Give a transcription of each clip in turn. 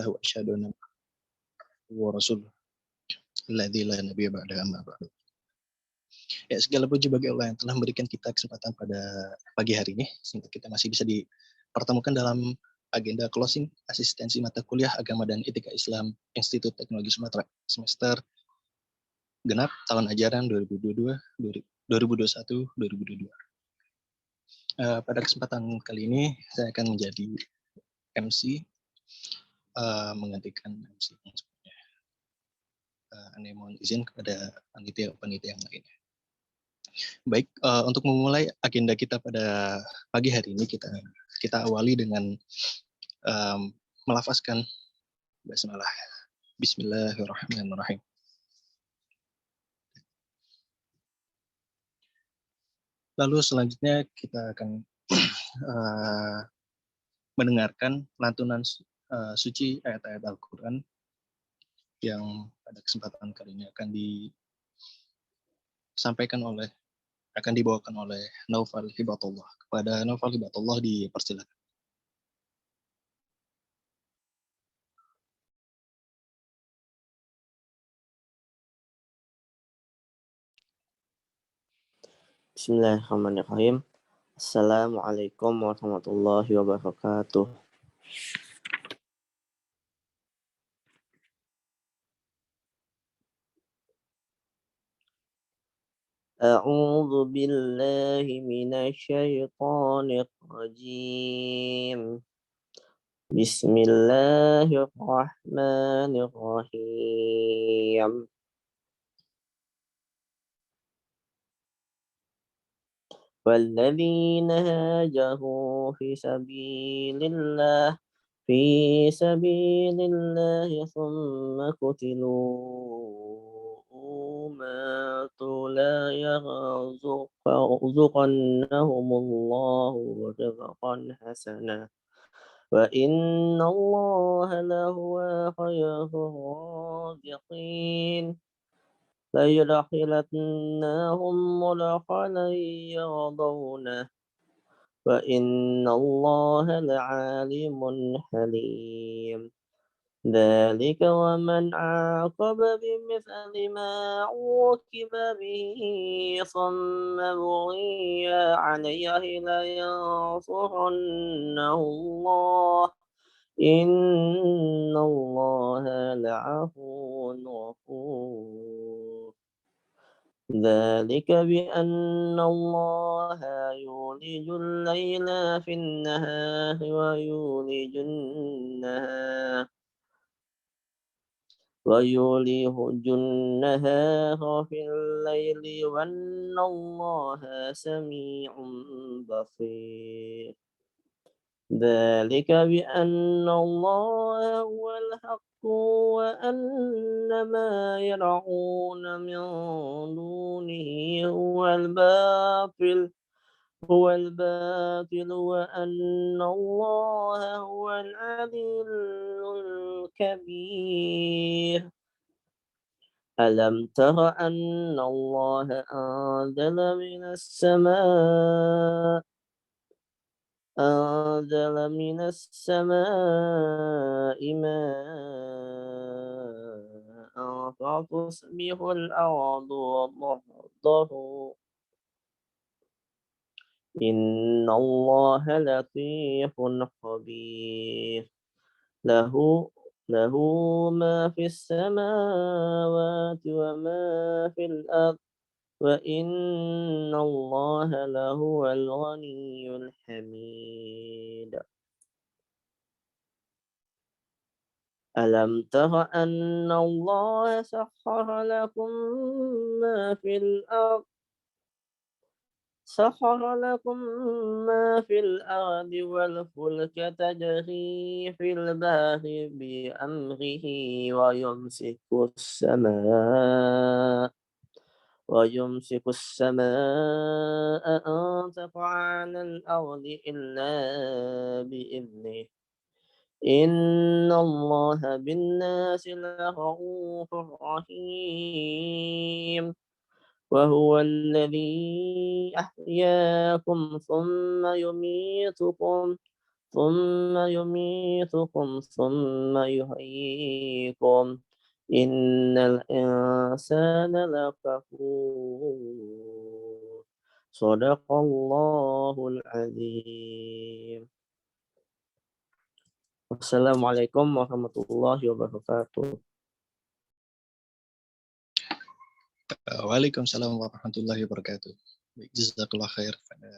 wa asyhadu anna wa rasul alladzi la nabiyya ba'da amma ba'du. Ya, segala puji bagi Allah yang telah memberikan kita kesempatan pada pagi hari ini sehingga kita masih bisa dipertemukan dalam agenda closing asistensi mata kuliah agama dan etika Islam Institut Teknologi Sumatera semester genap tahun ajaran 2021-2022. Pada kesempatan kali ini saya akan menjadi MC menggantikan MC yang sebelumnya. Anda mohon izin kepada panitia yang lainnya. Baik, untuk memulai agenda kita pada pagi hari ini kita awali dengan melafazkan basmalah. Bismillahirrahmanirrahim. Lalu selanjutnya kita akan mendengarkan lantunan suci ayat-ayat Al-Quran yang pada kesempatan kali ini akan dibawakan oleh Naufal Hibatullah. Kepada Naufal Hibatullah dipersilakan. Bismillahirrahmanirrahim. Assalamualaikum warahmatullahi wabarakatuh. A'udzu billahi minasyaitonir rajim. Bismillahirrahmanirrahim. والذين هاجروا في سبيل الله ثم قتلوا ماتوا لا يرزقنهم الله رزقا حسنا وإن الله لهو خير الرازقين ليدخلنهم مدخلا يرضونه وإن الله لعالم حليم ذلك ومن عاقب بمثل ما عوقب به ثم بغي عليه لينصرنه الله إن الله لعفو غفور ذلك بأن الله يولج الليل في النهار ويولج النهار في الليل وأن الله سميع بصير ذلك بأن الله هو الحق وأن ما يدعون من دونه هو الباطل وأن الله هو العلي الكبير ألم تر أن الله أنزل من السماء ماء فتصبح الأرض مخضرا إن الله لطيف خبير له ما في السماوات وما في الأرض وإن الله لهو الغني الحميد ألم تر أن الله سخر لكم ما في الأرض والفلك تجري في البحر بأمره ويمسك السماء أن تقع على الأرض إلا بإذنه إن الله بالناس لرؤوف رحيم وهو الذي أحياكم ثم يميتكم ثم يميتكم ثم يحييكم إن الإنسان لكفور صدق الله العظيم. Wassalamualaikum warahmatullahi wabarakatuh. Waalaikumsalam warahmatullahi wabarakatuh. Baik, jazakallah khair pada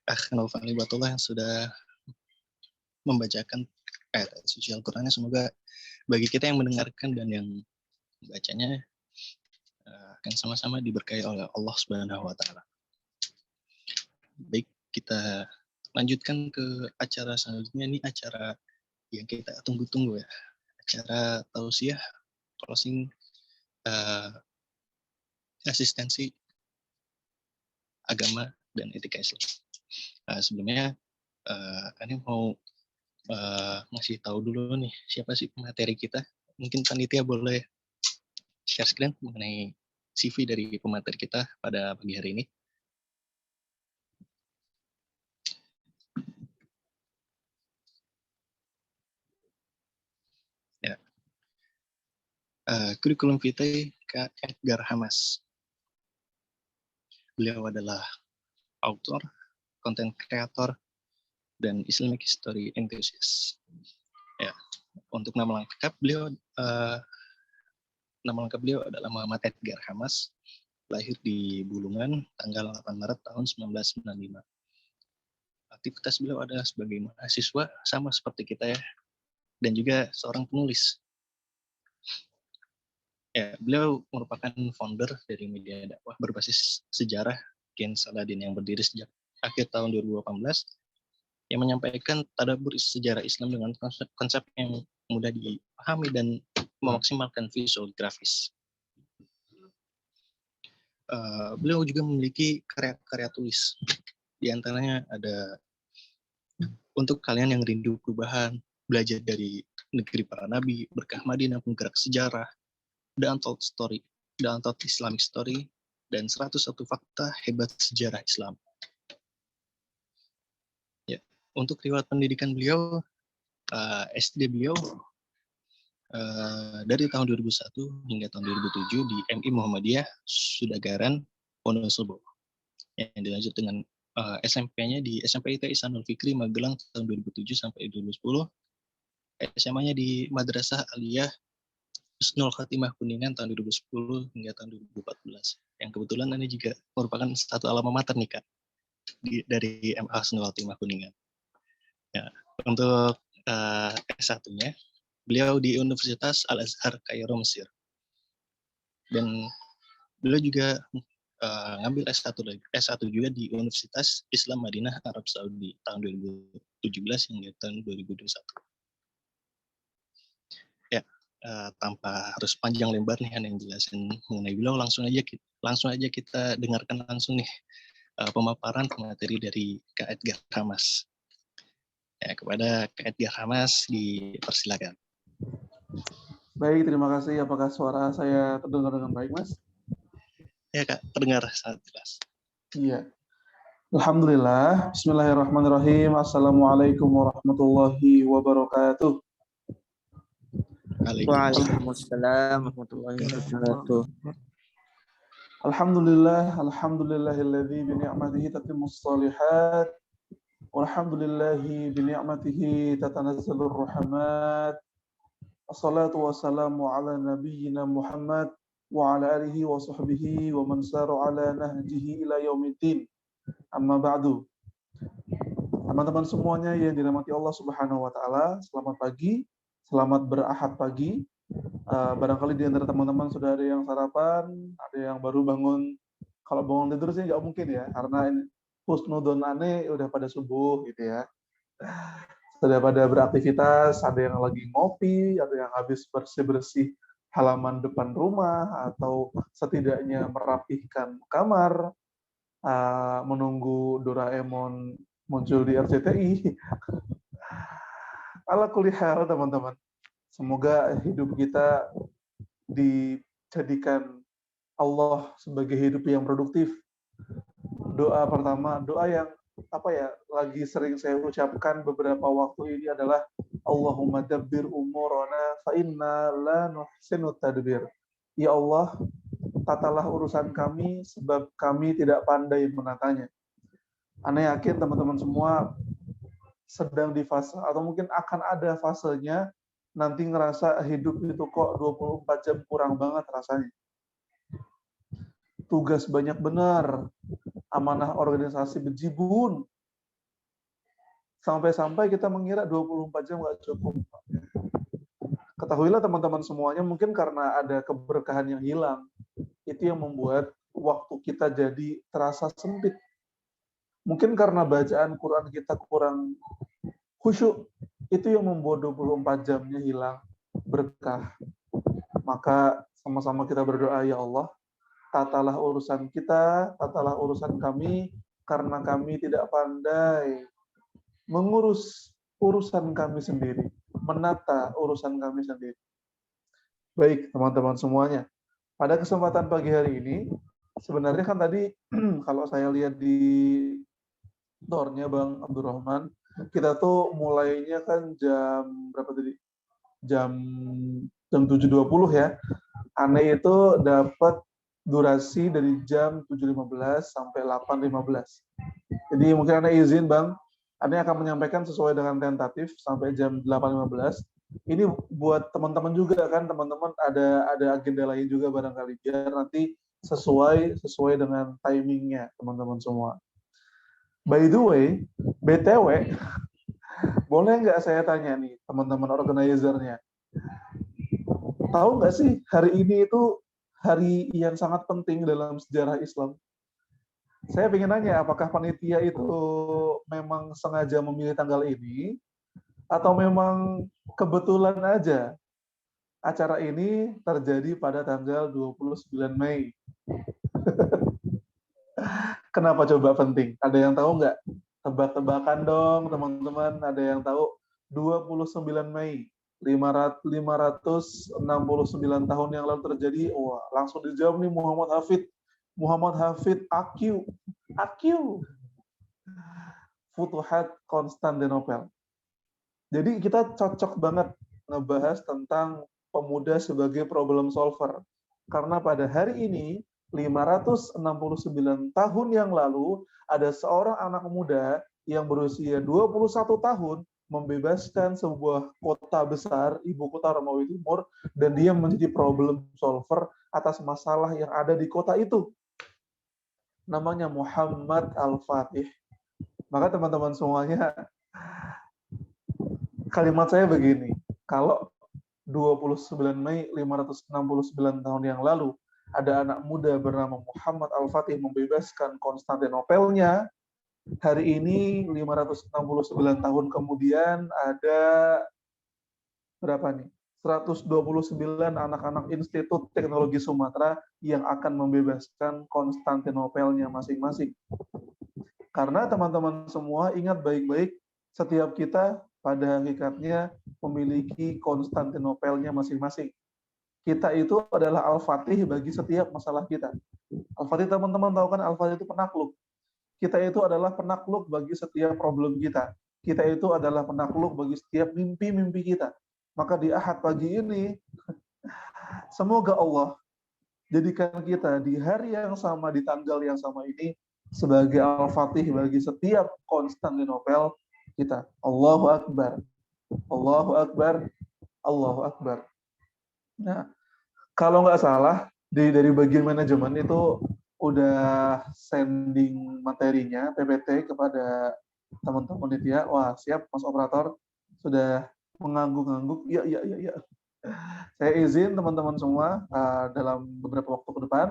Akh Naufal Hibatullah yang sudah membacakan ayat suci Al-Qur'annya. Semoga bagi kita yang mendengarkan dan yang membacanya akan sama-sama diberkahi oleh Allah Subhanahu wa taala. Baik, kita lanjutkan ke acara selanjutnya. Ini acara yang kita tunggu-tunggu ya. Acara tausiah closing asistensi agama dan etika Islam. Sebelumnya Ani mau ngasih tahu dulu nih siapa sih pemateri kita. Mungkin panitia boleh share screen mengenai CV dari pemateri kita pada pagi hari ini. Ya. Kurikulum vitae Kak Edgar Hamas. Beliau adalah author, content creator, dan Islamic history enthusiast. Ya, untuk nama lengkap beliau adalah Muhammad Edgar Hamas, lahir di Bulungan tanggal 8 Maret tahun 1995. Aktivitas beliau adalah sebagai mahasiswa sama seperti kita ya, dan juga seorang penulis. Ya, beliau merupakan founder dari media dakwah berbasis sejarah Gen Saladin yang berdiri sejak akhir tahun 2018 yang menyampaikan tadabbur sejarah Islam dengan konsep yang mudah dipahami dan memaksimalkan visual grafis. Beliau juga memiliki karya-karya tulis. Di antaranya ada untuk kalian yang rindu perubahan, belajar dari negeri para nabi, berkah Madinah, penggerak sejarah, The Untold Story, The Untold Islamic Story, dan 101 fakta hebat sejarah Islam. Ya, untuk riwayat pendidikan beliau, SD beliau dari tahun 2001 hingga tahun 2007 di MI Muhammadiyah Sudagaran Wonosobo. Yang dilanjut dengan SMP-nya di SMP IT Ihsanul Fikri Magelang tahun 2007 sampai 2010. SMA-nya di Madrasah Aliyah Husnul Khatimah Kuningan tahun 2010 hingga tahun 2014. Yang kebetulan ini juga merupakan satu alma mater nih Kak, dari MA Husnul Khatimah Kuningan. Ya, untuk S1-nya, beliau di Universitas Al-Azhar Kairo, Mesir. Dan beliau juga ngambil S1 juga di Universitas Islam Madinah Arab Saudi tahun 2017 hingga tahun 2021. Ya, tanpa harus panjang lebar nih yang jelasin mengenai beliau, langsung aja kita dengarkan langsung nih pemaparan materi dari Kak Edgar Hamas. Ya, kepada Kak Edgar Hamas dipersilakan. Baik, terima kasih. Apakah suara saya terdengar dengan baik, Mas? Ya Kak, terdengar sangat jelas. Iya. Alhamdulillah. Bismillahirrahmanirrahim. Assalamualaikum warahmatullahi wabarakatuh. Waalaikumsalam warahmatullahi wabarakatuh. Alhamdulillahilladzi bi ni'matihi tatimmus shalihat. Walhamdulillahi bi ni'matihi tatanazzalur rahmat. Assalatu wassalamu ala nabiyyina Muhammad wa ala alihi wa sahbihi wa man sara ala nahjihi ila yaumiddin. Amma ba'du. Teman-teman semuanya yang dirahmati Allah Subhanahu wa taala, selamat pagi, selamat berahad pagi. Barangkali di antara teman-teman sudah ada yang sarapan, ada yang baru bangun. Kalau bangun tidur sih nggak mungkin ya, karena ini husnudon aneh udah pada subuh gitu ya. Sudah pada beraktivitas, ada yang lagi ngopi, ada yang habis bersih-bersih halaman depan rumah, atau setidaknya merapihkan kamar, menunggu Doraemon muncul di RCTI. Ala kulli hal, teman-teman. Semoga hidup kita dijadikan Allah sebagai hidup yang produktif. Doa pertama, doa yang lagi sering saya ucapkan beberapa waktu ini adalah Allahumma dabbir umurana fa inna la nuhsinu tadbir. Ya Allah, tatalah urusan kami sebab kami tidak pandai menatanya. Ana yakin teman-teman semua sedang di fase atau mungkin akan ada fasenya nanti ngerasa hidup itu kok 24 jam kurang banget rasanya. Tugas banyak benar, amanah organisasi bejibun. Sampai-sampai kita mengira 24 jam nggak cukup. Ketahuilah teman-teman semuanya, mungkin karena ada keberkahan yang hilang, itu yang membuat waktu kita jadi terasa sempit. Mungkin karena bacaan Quran kita kurang khusyuk, itu yang membuat 24 jamnya hilang berkah. Maka sama-sama kita berdoa, ya Allah, tatalah urusan kita, tatalah urusan kami, karena kami tidak pandai mengurus urusan kami sendiri, menata urusan kami sendiri. Baik, teman-teman semuanya. Pada kesempatan pagi hari ini, sebenarnya kan tadi kalau saya lihat di dornya Bang Abdurrahman, kita tuh mulainya kan jam berapa tadi? Jam 7.20 ya. Aneh itu dapat durasi dari jam 7.15 sampai 8.15. Jadi mungkin Aneh izin Bang, Aneh akan menyampaikan sesuai dengan tentatif sampai jam 8.15. Ini buat teman-teman juga kan, teman-teman ada agenda lain juga barangkali, biar nanti sesuai dengan timingnya teman-teman semua. By the way, BTW, boleh nggak saya tanya nih teman-teman organizernya, tahu nggak sih hari ini itu hari yang sangat penting dalam sejarah Islam? Saya ingin nanya, apakah panitia itu memang sengaja memilih tanggal ini, atau memang kebetulan aja acara ini terjadi pada tanggal 29 Mei? Kenapa coba penting? Ada yang tahu nggak? Tebak-tebakan dong teman-teman. Ada yang tahu? 29 Mei 569 tahun yang lalu terjadi. Wah, langsung dijawab nih Muhammad Hafid AQ Futuhat Konstantinopel. Jadi kita cocok banget ngebahas tentang pemuda sebagai problem solver. Karena pada hari ini 569 tahun yang lalu ada seorang anak muda yang berusia 21 tahun membebaskan sebuah kota besar, ibu kota Romawi Timur, dan dia menjadi problem solver atas masalah yang ada di kota itu. Namanya Muhammad Al-Fatih. Maka teman-teman semuanya, kalimat saya begini, kalau 29 Mei 569 tahun yang lalu ada anak muda bernama Muhammad Al-Fatih membebaskan Konstantinopelnya, hari ini 569 tahun kemudian ada berapa nih? 129 anak-anak Institut Teknologi Sumatera yang akan membebaskan Konstantinopelnya masing-masing. Karena teman-teman semua ingat baik-baik, setiap kita pada hakikatnya memiliki Konstantinopelnya masing-masing. Kita itu adalah Al-Fatih bagi setiap masalah kita. Al-Fatih teman-teman tahu kan, Al-Fatih itu penakluk. Kita itu adalah penakluk bagi setiap problem kita. Kita itu adalah penakluk bagi setiap mimpi-mimpi kita. Maka di Ahad pagi ini, semoga Allah jadikan kita di hari yang sama, di tanggal yang sama ini, sebagai Al-Fatih bagi setiap Konstantinopel kita. Allahu Akbar. Allahu Akbar. Allahu Akbar. Nah, kalau nggak salah, dari bagian manajemen itu udah sending materinya, PPT, kepada teman-teman itu ya. Wah, siap Mas Operator. Sudah mengangguk-angguk. Ya. Saya izin teman-teman semua, dalam beberapa waktu ke depan,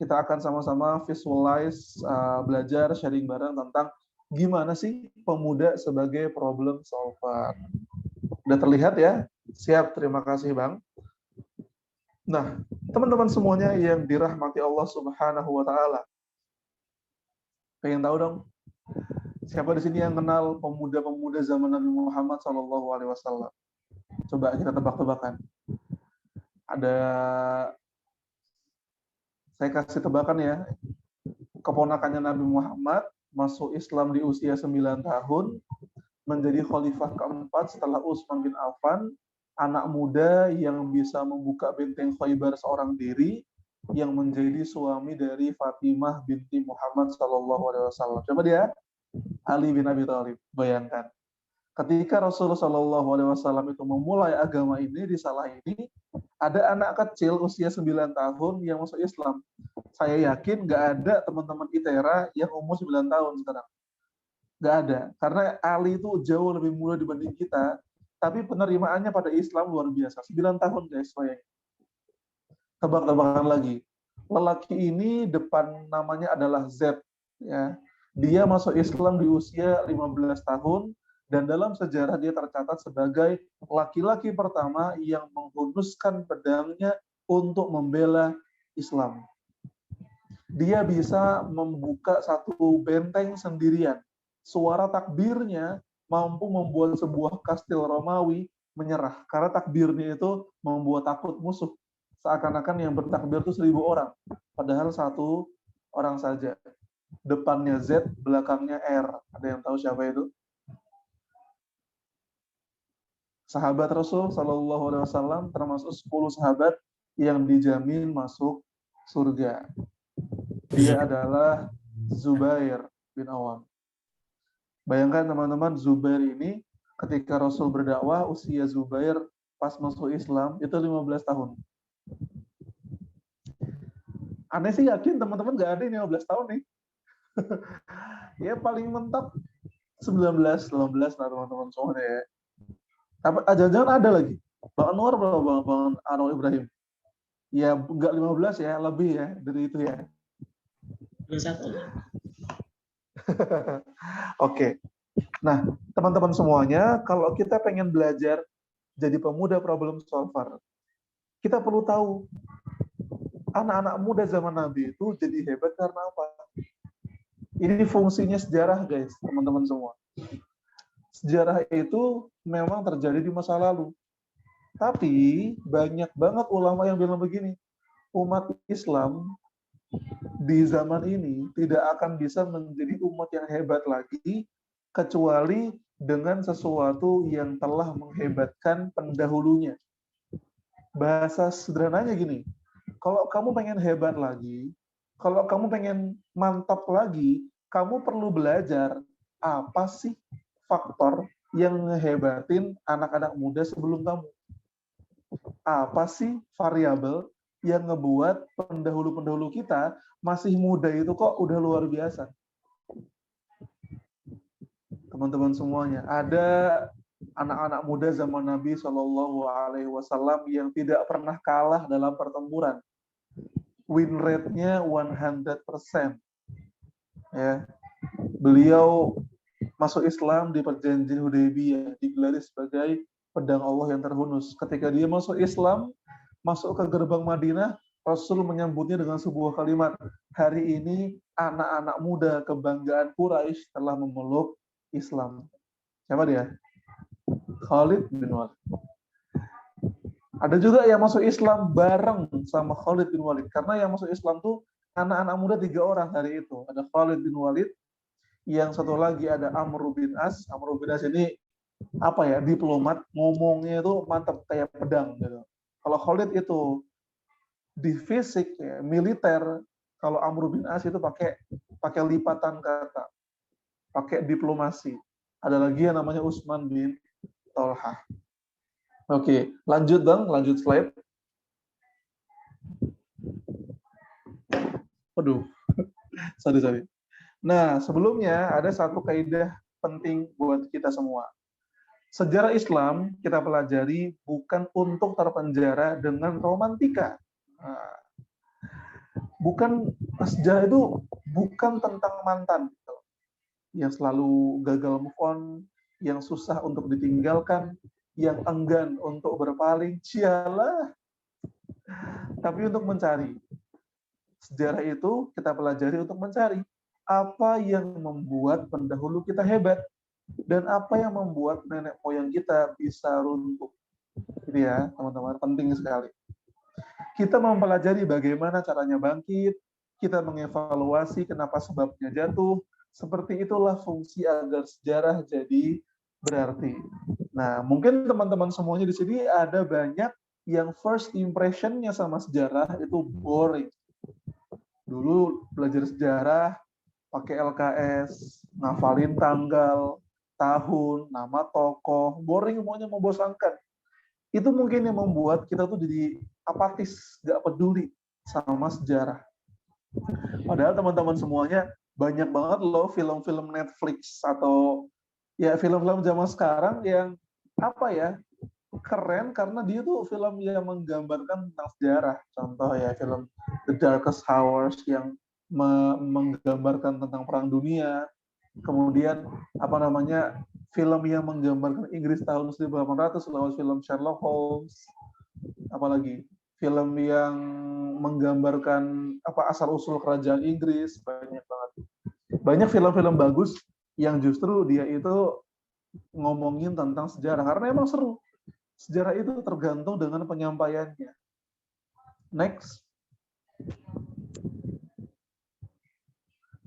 kita akan sama-sama visualize, belajar, sharing bareng tentang gimana sih pemuda sebagai problem solver. Udah terlihat ya? Siap, terima kasih Bang. Nah, teman-teman semuanya yang dirahmati Allah Subhanahu wa Ta'ala, pengen tahu dong, siapa di sini yang kenal pemuda-pemuda zaman Nabi Muhammad SAW? Coba kita tebak-tebakan. Saya kasih tebakan ya, keponakannya Nabi Muhammad, masuk Islam di usia 9 tahun, menjadi khalifah keempat setelah Utsman bin Affan, anak muda yang bisa membuka benteng Khaybar seorang diri, yang menjadi suami dari Fatimah binti Muhammad SAW. Coba dia, Ali bin Abi Thalib. Bayangkan, ketika Rasulullah SAW itu memulai agama ini, risalah ini, ada anak kecil usia 9 tahun yang masuk Islam. Saya yakin nggak ada teman-teman ITERA yang umur 9 tahun sekarang. Nggak ada. Karena Ali itu jauh lebih muda dibanding kita, tapi penerimaannya pada Islam luar biasa. 9 tahun, guys. Tebak-tebakan lagi. Lelaki ini depan namanya adalah Z. Ya. Dia masuk Islam di usia 15 tahun, dan dalam sejarah dia tercatat sebagai laki-laki pertama yang menghunuskan pedangnya untuk membela Islam. Dia bisa membuka satu benteng sendirian. Suara takbirnya mampu membuat sebuah kastil Romawi menyerah. Karena takbirnya itu membuat takut musuh. Seakan-akan yang bertakbir itu 1.000 orang. Padahal satu orang saja. Depannya Z, belakangnya R. Ada yang tahu siapa itu? Sahabat Rasul Shallallahu Alaihi Wasallam, termasuk 10 sahabat yang dijamin masuk surga. Dia adalah Zubair bin Awam. Bayangkan teman-teman, Zubair ini ketika Rasul berdakwah, usia Zubair pas masuk Islam itu 15 tahun. Aneh sih, yakin teman-teman nggak ada yang 15 tahun nih. Ya paling mentok 19, 18 lah teman-teman semuanya ya. Jangan-jangan ada lagi. Bang Anwar berapa Bang Anwar Ibrahim? Ya nggak 15 ya, lebih ya dari itu ya. 21. Oke. Nah, teman-teman semuanya, kalau kita pengen belajar jadi pemuda problem solver, kita perlu tahu anak-anak muda zaman Nabi itu jadi hebat karena apa? Ini fungsinya sejarah, guys, teman-teman semua. Sejarah itu memang terjadi di masa lalu. Tapi banyak banget ulama yang bilang begini, umat Islam di zaman ini tidak akan bisa menjadi umat yang hebat lagi kecuali dengan sesuatu yang telah menghebatkan pendahulunya. Bahasa sederhananya gini, kalau kamu pengen hebat lagi, kalau kamu pengen mantap lagi, kamu perlu belajar apa sih faktor yang ngehebatin anak-anak muda sebelum kamu. Apa sih variabel yang ngebuat pendahulu-pendahulu kita masih muda itu kok udah luar biasa. Teman-teman semuanya, ada anak-anak muda zaman Nabi Shallallahu Alaihi Wasallam yang tidak pernah kalah dalam pertempuran. Win rate-nya 100%. Ya. Beliau masuk Islam di perjanjian Hudaybiyah, digelari sebagai pedang Allah yang terhunus. Ketika dia masuk Islam, masuk ke gerbang Madinah, Rasul menyambutnya dengan sebuah kalimat, hari ini anak-anak muda kebanggaan Quraisy telah memeluk Islam. Siapa dia? Khalid bin Walid. Ada juga yang masuk Islam bareng sama Khalid bin Walid. Karena yang masuk Islam tuh anak-anak muda 3 orang hari itu. Ada Khalid bin Walid, yang satu lagi ada Amr bin As. Amr bin As ini apa ya, diplomat, ngomongnya itu mantap kayak pedang gitu. Kalau Khalid itu di fisik ya, militer, kalau Amr bin As itu pakai lipatan kata, pakai diplomasi. Ada lagi yang namanya Utsman bin Tolhah. Oke, lanjut Bang, lanjut slide. Waduh, sorry. Nah, sebelumnya ada satu kaidah penting buat kita semua. Sejarah Islam kita pelajari bukan untuk terpenjara dengan romantika. Nah, sejarah itu bukan tentang mantan gitu, yang selalu gagal move on, yang susah untuk ditinggalkan, yang enggan untuk berpaling, cialah. Tapi untuk mencari. Sejarah itu kita pelajari untuk mencari apa yang membuat pendahulu kita hebat dan apa yang membuat nenek moyang kita bisa runtuh. Ini ya, teman-teman, penting sekali. Kita mempelajari bagaimana caranya bangkit, kita mengevaluasi kenapa sebabnya jatuh, Seperti itulah fungsi agar sejarah jadi berarti. Nah, mungkin teman-teman semuanya di sini ada banyak yang first impression-nya sama sejarah itu boring. Dulu belajar sejarah pakai LKS, ngafalin tanggal, tahun, nama tokoh, boring semuanya, membosankan. Itu mungkin yang membuat kita tuh jadi apatis, gak peduli sama sejarah. Padahal teman-teman semuanya banyak banget loh film-film Netflix atau ya film-film zaman sekarang yang apa ya, keren karena dia tuh film yang menggambarkan tentang sejarah. Contoh ya film The Darkest Hours yang menggambarkan tentang Perang Dunia. Kemudian apa namanya, film yang menggambarkan Inggris tahun 1800 lewat film Sherlock Holmes. Apalagi film yang menggambarkan apa asal-usul kerajaan Inggris, banyak banget. Banyak film-film bagus yang justru dia itu ngomongin tentang sejarah karena emang seru. Sejarah itu tergantung dengan penyampaiannya. Next.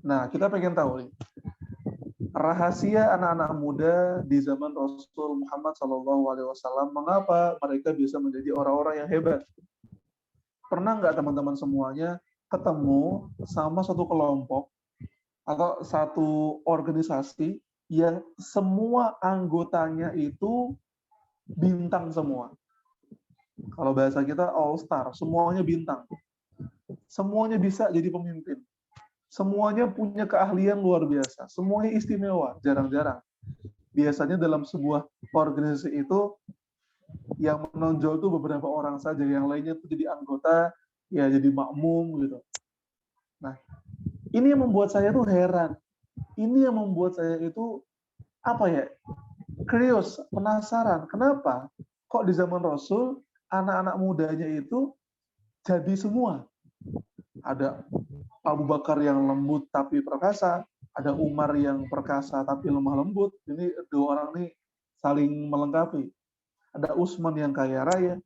Nah, kita pengen tahu nih, rahasia anak-anak muda di zaman Rasul Muhammad SAW, mengapa mereka bisa menjadi orang-orang yang hebat? Pernah nggak teman-teman semuanya ketemu sama satu kelompok atau satu organisasi yang semua anggotanya itu bintang semua? Kalau bahasa kita all star, semuanya bintang. Semuanya bisa jadi pemimpin. Semuanya punya keahlian luar biasa. Semuanya istimewa, jarang-jarang. Biasanya dalam sebuah organisasi itu yang menonjol itu beberapa orang saja, yang lainnya itu jadi anggota, ya jadi makmum gitu. Nah, ini yang membuat saya tuh heran. Ini yang membuat saya itu apa ya? Curious, penasaran. Kenapa? Kok di zaman Rasul anak-anak mudanya itu jadi semua? Ada Abu Bakar yang lembut tapi perkasa, ada Umar yang perkasa tapi lemah lembut. Ini dua orang ini saling melengkapi. Ada Utsman yang kaya raya,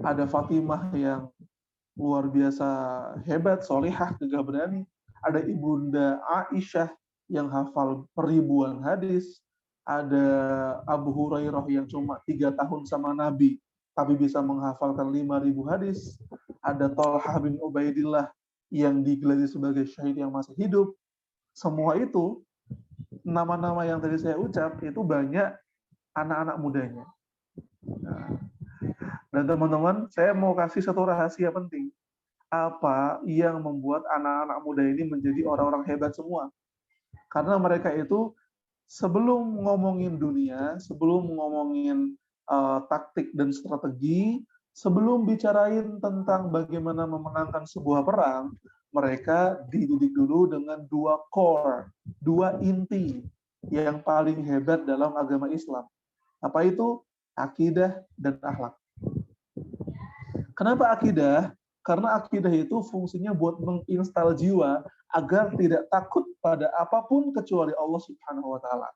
ada Fatimah yang luar biasa hebat, solihah, gagah berani, ada Ibunda Aisyah yang hafal peribuan hadis, ada Abu Hurairah yang cuma 3 tahun sama Nabi tapi bisa menghafalkan 5.000 hadis, ada Thalhah bin Ubaidillah yang digelari sebagai syahid yang masih hidup. Semua itu, nama-nama yang tadi saya ucap, itu banyak anak-anak mudanya. Nah, dan teman-teman, saya mau kasih satu rahasia penting. Apa yang membuat anak-anak muda ini menjadi orang-orang hebat semua? Karena mereka itu sebelum ngomongin dunia, sebelum ngomongin taktik dan strategi, sebelum bicarain tentang bagaimana memenangkan sebuah perang, mereka dididik dulu dengan 2 core, 2 inti yang paling hebat dalam agama Islam. Apa itu? Akidah dan akhlak. Kenapa akidah? Karena akidah itu fungsinya buat menginstal jiwa agar tidak takut pada apapun kecuali Allah Subhanahu wa taala.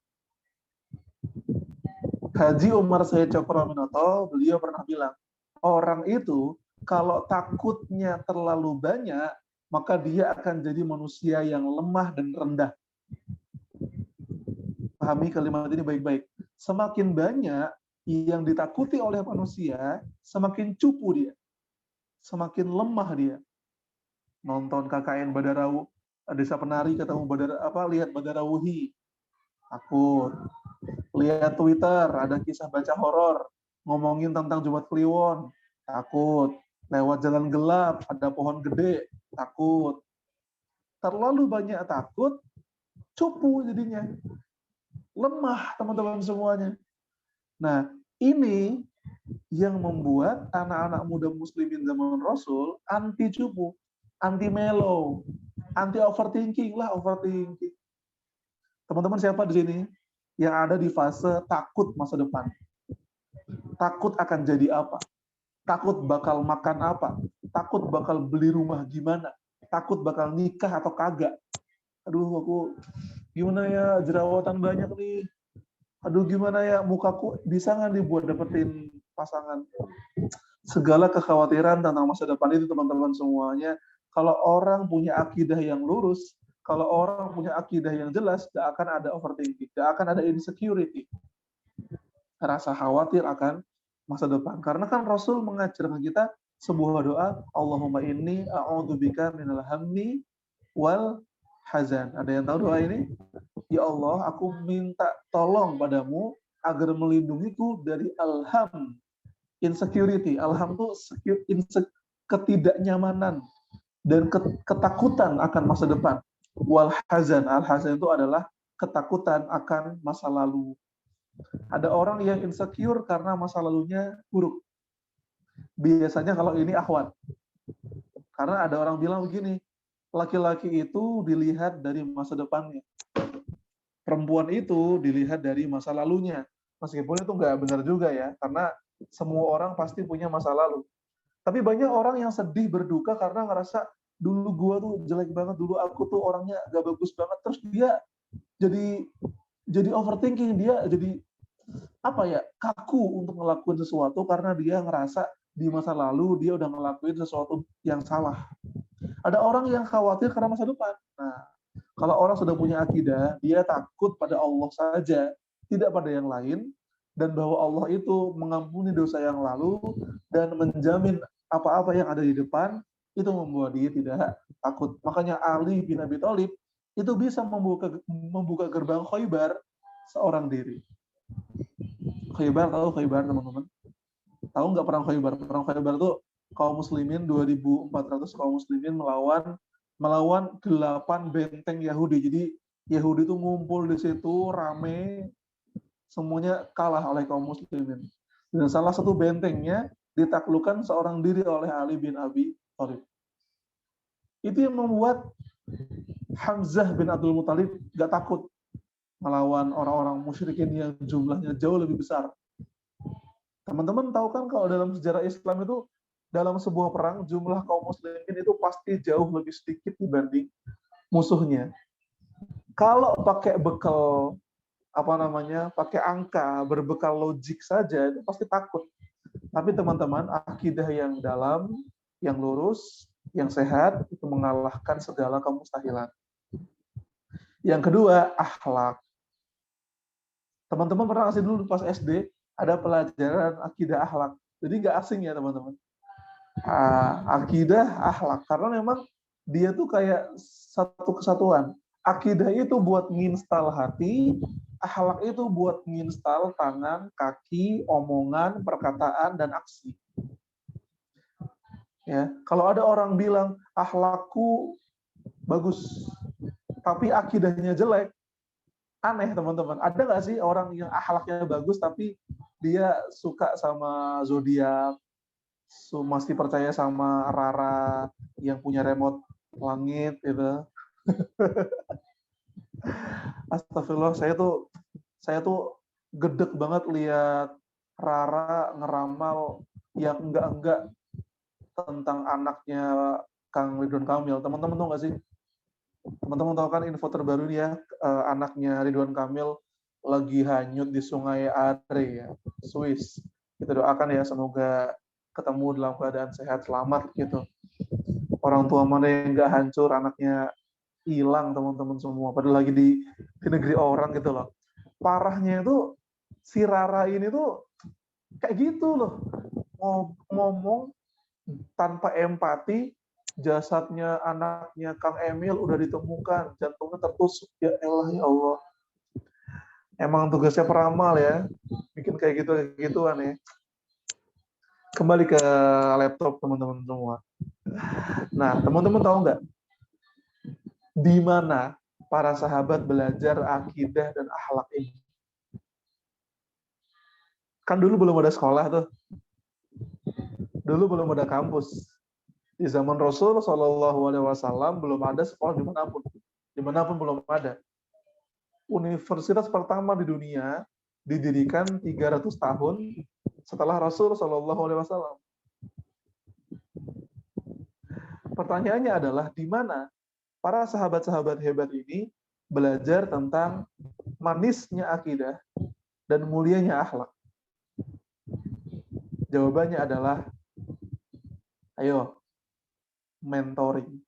Haji Umar Said Cokroaminoto, beliau pernah bilang, orang itu kalau takutnya terlalu banyak, maka dia akan jadi manusia yang lemah dan rendah. Pahami kalimat ini baik-baik. Semakin banyak yang ditakuti oleh manusia, semakin cupu dia. Semakin lemah dia. Nonton KKN Badarawu, Desa Penari ketemu lihat Badarawuhi, takut. Lihat Twitter, ada kisah baca horor, ngomongin tentang Jumat Kliwon, takut. Lewat jalan gelap, ada pohon gede, takut. Terlalu banyak takut, cupu jadinya. Lemah teman-teman semuanya. Nah, ini yang membuat anak-anak muda muslimin zaman Rasul anti cupu, anti mellow, anti overthinking lah, overthinking. Teman-teman siapa di sini yang ada di fase takut masa depan? Takut akan jadi apa? Takut bakal makan apa? Takut bakal beli rumah gimana? Takut bakal nikah atau kagak? Aduh, aku gimana ya, jerawatan banyak nih. Aduh, gimana ya, mukaku bisa nggak nih buat dapetin pasangan? Segala kekhawatiran tentang masa depan itu teman-teman semuanya, kalau orang punya akidah yang lurus, Kalau orang punya akidah yang jelas, tidak akan ada overthinking, tidak akan ada insecurity, rasa khawatir akan masa depan. Karena kan Rasul mengajarkan kita sebuah doa, Allahumma inni a'udzubika minal hammi wal hazan. Ada yang tahu doa ini? Ya Allah, aku minta tolong padamu agar melindungiku dari alham, insecurity. Alham itu ketidaknyamanan dan ketakutan akan masa depan. Wal hazan, al hazan itu adalah ketakutan akan masa lalu. Ada orang yang insecure karena masa lalunya buruk. Biasanya kalau ini akhwat. Karena ada orang bilang begini, laki-laki itu dilihat dari masa depannya. Perempuan itu dilihat dari masa lalunya. Meskipun itu nggak benar juga ya, karena semua orang pasti punya masa lalu. Tapi banyak orang yang sedih, berduka karena ngerasa dulu gua tuh jelek banget, dulu aku tuh orangnya gak bagus banget, terus dia jadi overthinking, dia jadi kaku untuk ngelakuin sesuatu karena dia ngerasa di masa lalu dia udah ngelakuin sesuatu yang salah. Ada orang yang khawatir karena masa depan. Nah, kalau orang sudah punya akidah, dia takut pada Allah saja, tidak pada yang lain, dan bahwa Allah itu mengampuni dosa yang lalu dan menjamin apa-apa yang ada di depan, itu membuat dia tidak takut. Makanya Ali bin Abi Thalib itu bisa membuka gerbang Khaybar seorang diri. Khaybar, tahu Khaybar teman-teman? Tahu nggak perang Khaybar? Perang Khaybar itu kaum muslimin 2.400 kaum muslimin melawan 8 benteng Yahudi. Jadi Yahudi itu ngumpul di situ rame, semuanya kalah oleh kaum muslimin. Dan salah satu bentengnya ditaklukkan seorang diri oleh Ali bin Abi Thalib. Itu yang membuat Hamzah bin Abdul Muthalib gak takut melawan orang-orang musyrikin yang jumlahnya jauh lebih besar. Teman-teman tahu kan kalau dalam sejarah Islam itu dalam sebuah perang jumlah kaum muslimin itu pasti jauh lebih sedikit dibanding musuhnya. Kalau pakai bekal pakai angka, berbekal logik saja itu pasti takut. Tapi teman-teman, akidah yang dalam, yang lurus, yang sehat itu mengalahkan segala kemustahilan. Yang kedua, akhlak. Teman-teman pernah ngasih dulu pas SD ada pelajaran akidah akhlak. Jadi nggak asing ya teman-teman. Akidah akhlak karena memang dia tuh kayak satu kesatuan. Akidah itu buat nginstal hati, akhlak itu buat nginstal tangan, kaki, omongan, perkataan, dan aksi. Ya, kalau ada orang bilang akhlakku bagus, tapi akidahnya jelek, aneh teman-teman. Ada nggak sih orang yang akhlaknya bagus tapi dia suka sama zodiak, masih percaya sama Rara yang punya remote langit gitu? Astagfirullah, saya tuh gedek banget lihat Rara ngeramal yang enggak tentang anaknya Kang Ridwan Kamil. Teman-teman tahu nggak sih? Teman-teman tahu kan info terbaru nih ya, anaknya Ridwan Kamil lagi hanyut di Sungai Are ya, Swiss. Kita doakan ya semoga ketemu dalam keadaan sehat selamat gitu. Orang tua mana yang nggak hancur anaknya hilang teman-teman semua, padahal lagi di negeri orang gitu loh. Parahnya itu si Rara ini tuh kayak gitu loh, ngomong tanpa empati. Jasadnya anaknya Kang Emil udah ditemukan, jantungnya tertusuk. Ya Allah, ya Allah. Emang tugasnya peramal ya, bikin kayak gitu-gituan ya. Kembali ke laptop teman-teman semua. Nah, teman-teman tahu nggak di mana para sahabat belajar akidah dan akhlak ini? Kan dulu belum ada sekolah tuh. Dulu belum ada kampus. Di zaman Rasul Shallallahu Alaihi Wasallam belum ada sekolah dimanapun belum ada. Universitas pertama di dunia didirikan 300 tahun setelah Rasul Shallallahu Alaihi Wasallam. Pertanyaannya adalah di mana para sahabat-sahabat hebat ini belajar tentang manisnya akidah dan mulianya akhlak? Jawabannya adalah, ayo, mentoring.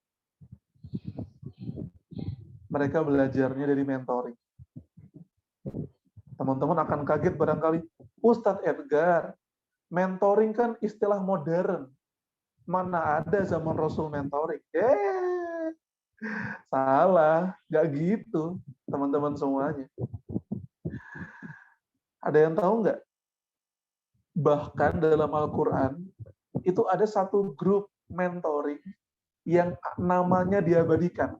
mereka belajarnya dari mentoring. Teman-teman akan kaget barangkali, Ustadz Edgar, mentoring kan istilah modern. Mana ada zaman Rasul mentoring? Salah, nggak gitu, teman-teman semuanya. Ada yang tahu nggak? Bahkan dalam Al-Quran, itu ada satu grup mentoring yang namanya diabadikan.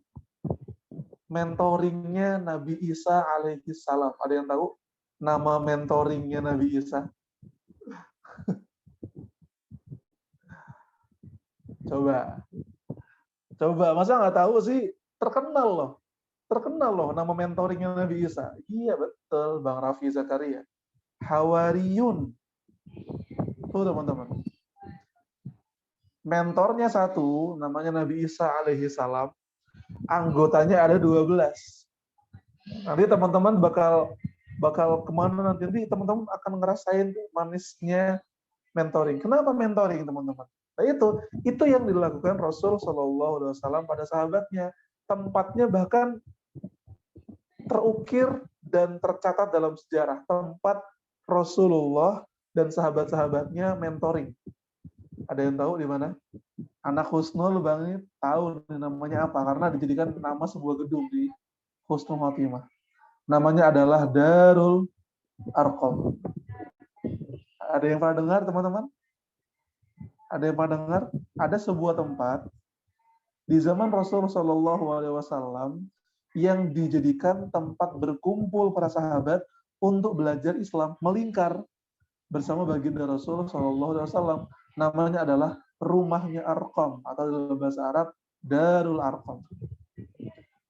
Mentoringnya Nabi Isa alaihi salam. Ada yang tahu nama mentoringnya Nabi Isa? Coba, masa nggak tahu sih? Terkenal loh nama mentoringnya Nabi Isa. Iya betul, Bang Raffi Zakaria. Hawariyun. Tuh teman-teman. Mentornya satu, namanya Nabi Isa alaihi salam. Anggotanya ada 12. Nanti teman-teman bakal kemana nanti teman-teman akan ngerasain manisnya mentoring. Kenapa mentoring teman-teman? Nah itu yang dilakukan Rasul Shallallahu Alaihi Wasallam pada sahabatnya. Tempatnya bahkan terukir dan tercatat dalam sejarah. Tempat Rasulullah dan sahabat-sahabatnya mentoring. Ada yang tahu di mana? Anak Husnul Bang tahu namanya apa? Karena dijadikan nama sebuah gedung di Husnul Khotimah. Namanya adalah Darul Arqam. Ada yang pernah dengar teman-teman? Ada yang pernah dengar? Ada sebuah tempat di zaman Rasulullah Shallallahu Alaihi Wasallam yang dijadikan tempat berkumpul para sahabat untuk belajar Islam, melingkar bersama baginda Rasulullah Shallallahu Alaihi Wasallam. Namanya adalah rumahnya Arqam atau dalam bahasa Arab Darul Arqam.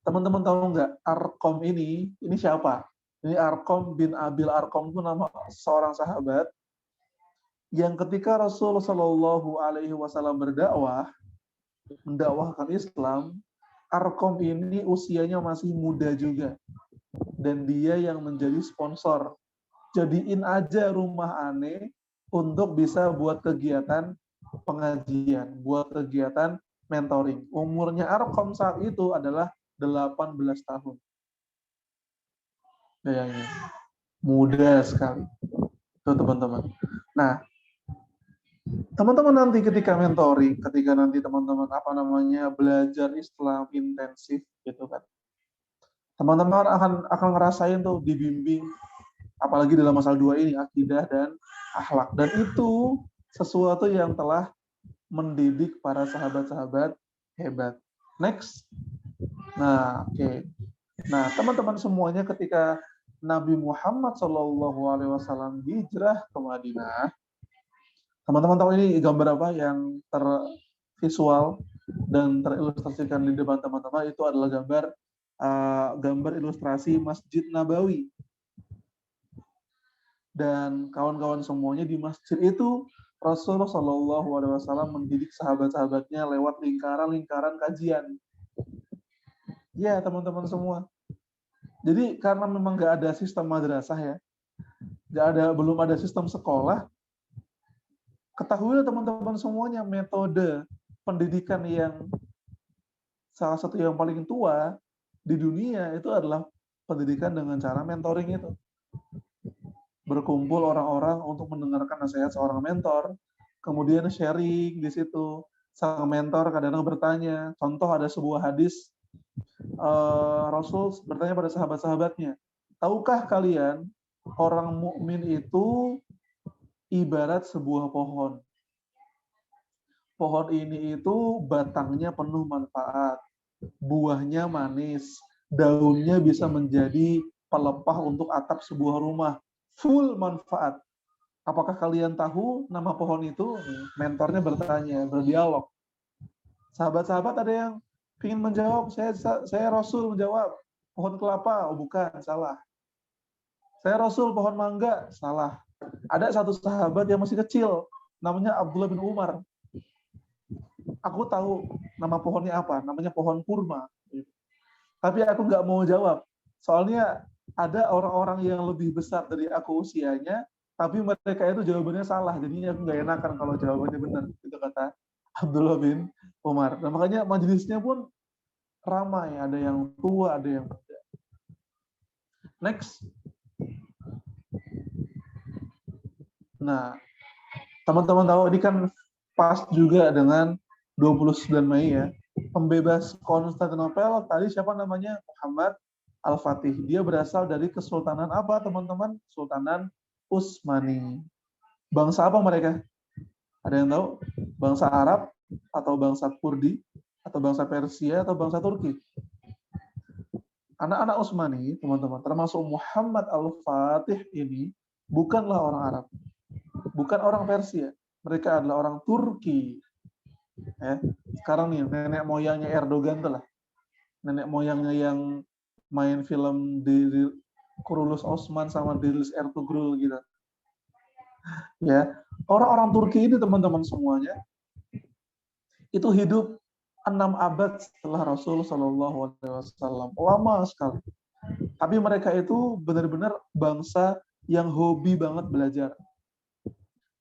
Teman-teman tahu nggak Arqam ini siapa? Ini Arqam bin Abil Arqam itu nama seorang sahabat yang ketika Rasulullah Shallallahu Alaihi Wasallam mendakwahkan Islam, Arqam ini usianya masih muda juga, dan dia yang menjadi sponsor. Jadiin aja rumah aneh untuk bisa buat kegiatan pengajian, buat kegiatan mentoring. Umurnya Arqam saat itu adalah 18 tahun. Bayangin, muda sekali. Tuh teman-teman. Nah, teman-teman nanti ketika mentoring, ketika nanti teman-teman belajar Islam intensif gitu kan. Teman-teman akan ngerasain tuh dibimbing, apalagi dalam masalah 2 ini, akidah dan akhlak. Dan itu sesuatu yang telah mendidik para sahabat-sahabat hebat. Next. Nah, oke. Nah, teman-teman semuanya ketika Nabi Muhammad SAW hijrah ke Madinah, teman-teman tahu ini gambar apa yang tervisual dan terilustrasikan di depan teman-teman? Itu adalah gambar ilustrasi Masjid Nabawi. Dan kawan-kawan semuanya di masjid itu Rasulullah SAW mendidik sahabat-sahabatnya lewat lingkaran-lingkaran kajian. Ya, teman-teman semua. Jadi karena memang nggak ada sistem madrasah ya, belum ada sistem sekolah, ketahuilah teman-teman semuanya metode pendidikan yang salah satu yang paling tua di dunia itu adalah pendidikan dengan cara mentoring itu. Berkumpul orang-orang untuk mendengarkan nasihat seorang mentor, kemudian sharing di situ. Sang mentor kadang-kadang bertanya, contoh ada sebuah hadis, Rasul bertanya pada sahabat-sahabatnya, tahukah kalian orang mukmin itu ibarat sebuah pohon. Pohon ini itu batangnya penuh manfaat, buahnya manis, daunnya bisa menjadi pelepah untuk atap sebuah rumah, full manfaat. Apakah kalian tahu nama pohon itu? Mentornya bertanya, berdialog. Sahabat-sahabat ada yang ingin menjawab, saya Rasul menjawab, pohon kelapa, oh bukan, salah. Saya Rasul, pohon mangga, salah. Ada satu sahabat yang masih kecil, namanya Abdullah bin Umar. Aku tahu nama pohonnya apa, namanya pohon kurma. Tapi aku nggak mau jawab, soalnya ada orang-orang yang lebih besar dari aku usianya, tapi mereka itu jawabannya salah, jadinya aku nggak enakan kalau jawabannya benar. Itu kata Abdullah bin Umar. Nah, makanya majelisnya pun ramai, ada yang tua, ada yang muda. Next. Nah, teman-teman tahu ini kan pas juga dengan 29 Mei ya. Pembebas Konstantinopel tadi siapa namanya? Muhammad Al-Fatih. Dia berasal dari Kesultanan apa, teman-teman? Sultanan Utsmani. Bangsa apa mereka? Ada yang tahu? Bangsa Arab atau bangsa Kurdi atau bangsa Persia atau bangsa Turki? Anak-anak Utsmani, teman-teman, termasuk Muhammad Al-Fatih ini bukanlah orang Arab. Bukan orang Persia. Mereka adalah orang Turki. Ya. Sekarang nih, nenek moyangnya Erdogan tuh lah. Nenek moyangnya yang main film di Kurulus Osman sama Dilis Ertugrul gitu. Ya, orang-orang Turki ini teman-teman semuanya itu hidup 6 abad setelah Rasul Shallallahu Alaihi Wasallam. Lama sekali. Tapi mereka itu benar-benar bangsa yang hobi banget belajar.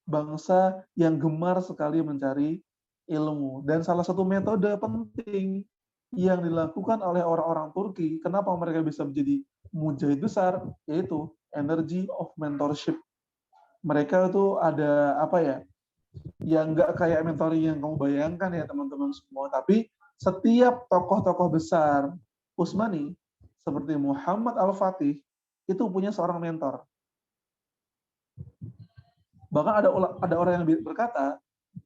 Bangsa yang gemar sekali mencari ilmu. Dan salah satu metode penting yang dilakukan oleh orang-orang Turki, kenapa mereka bisa menjadi mujahid besar, yaitu energy of mentorship. Mereka itu ada apa ya, yang nggak kayak mentoring yang kamu bayangkan ya teman-teman semua, tapi setiap tokoh-tokoh besar Utsmani, seperti Muhammad Al-Fatih, itu punya seorang mentor. Bahkan ada orang yang berkata,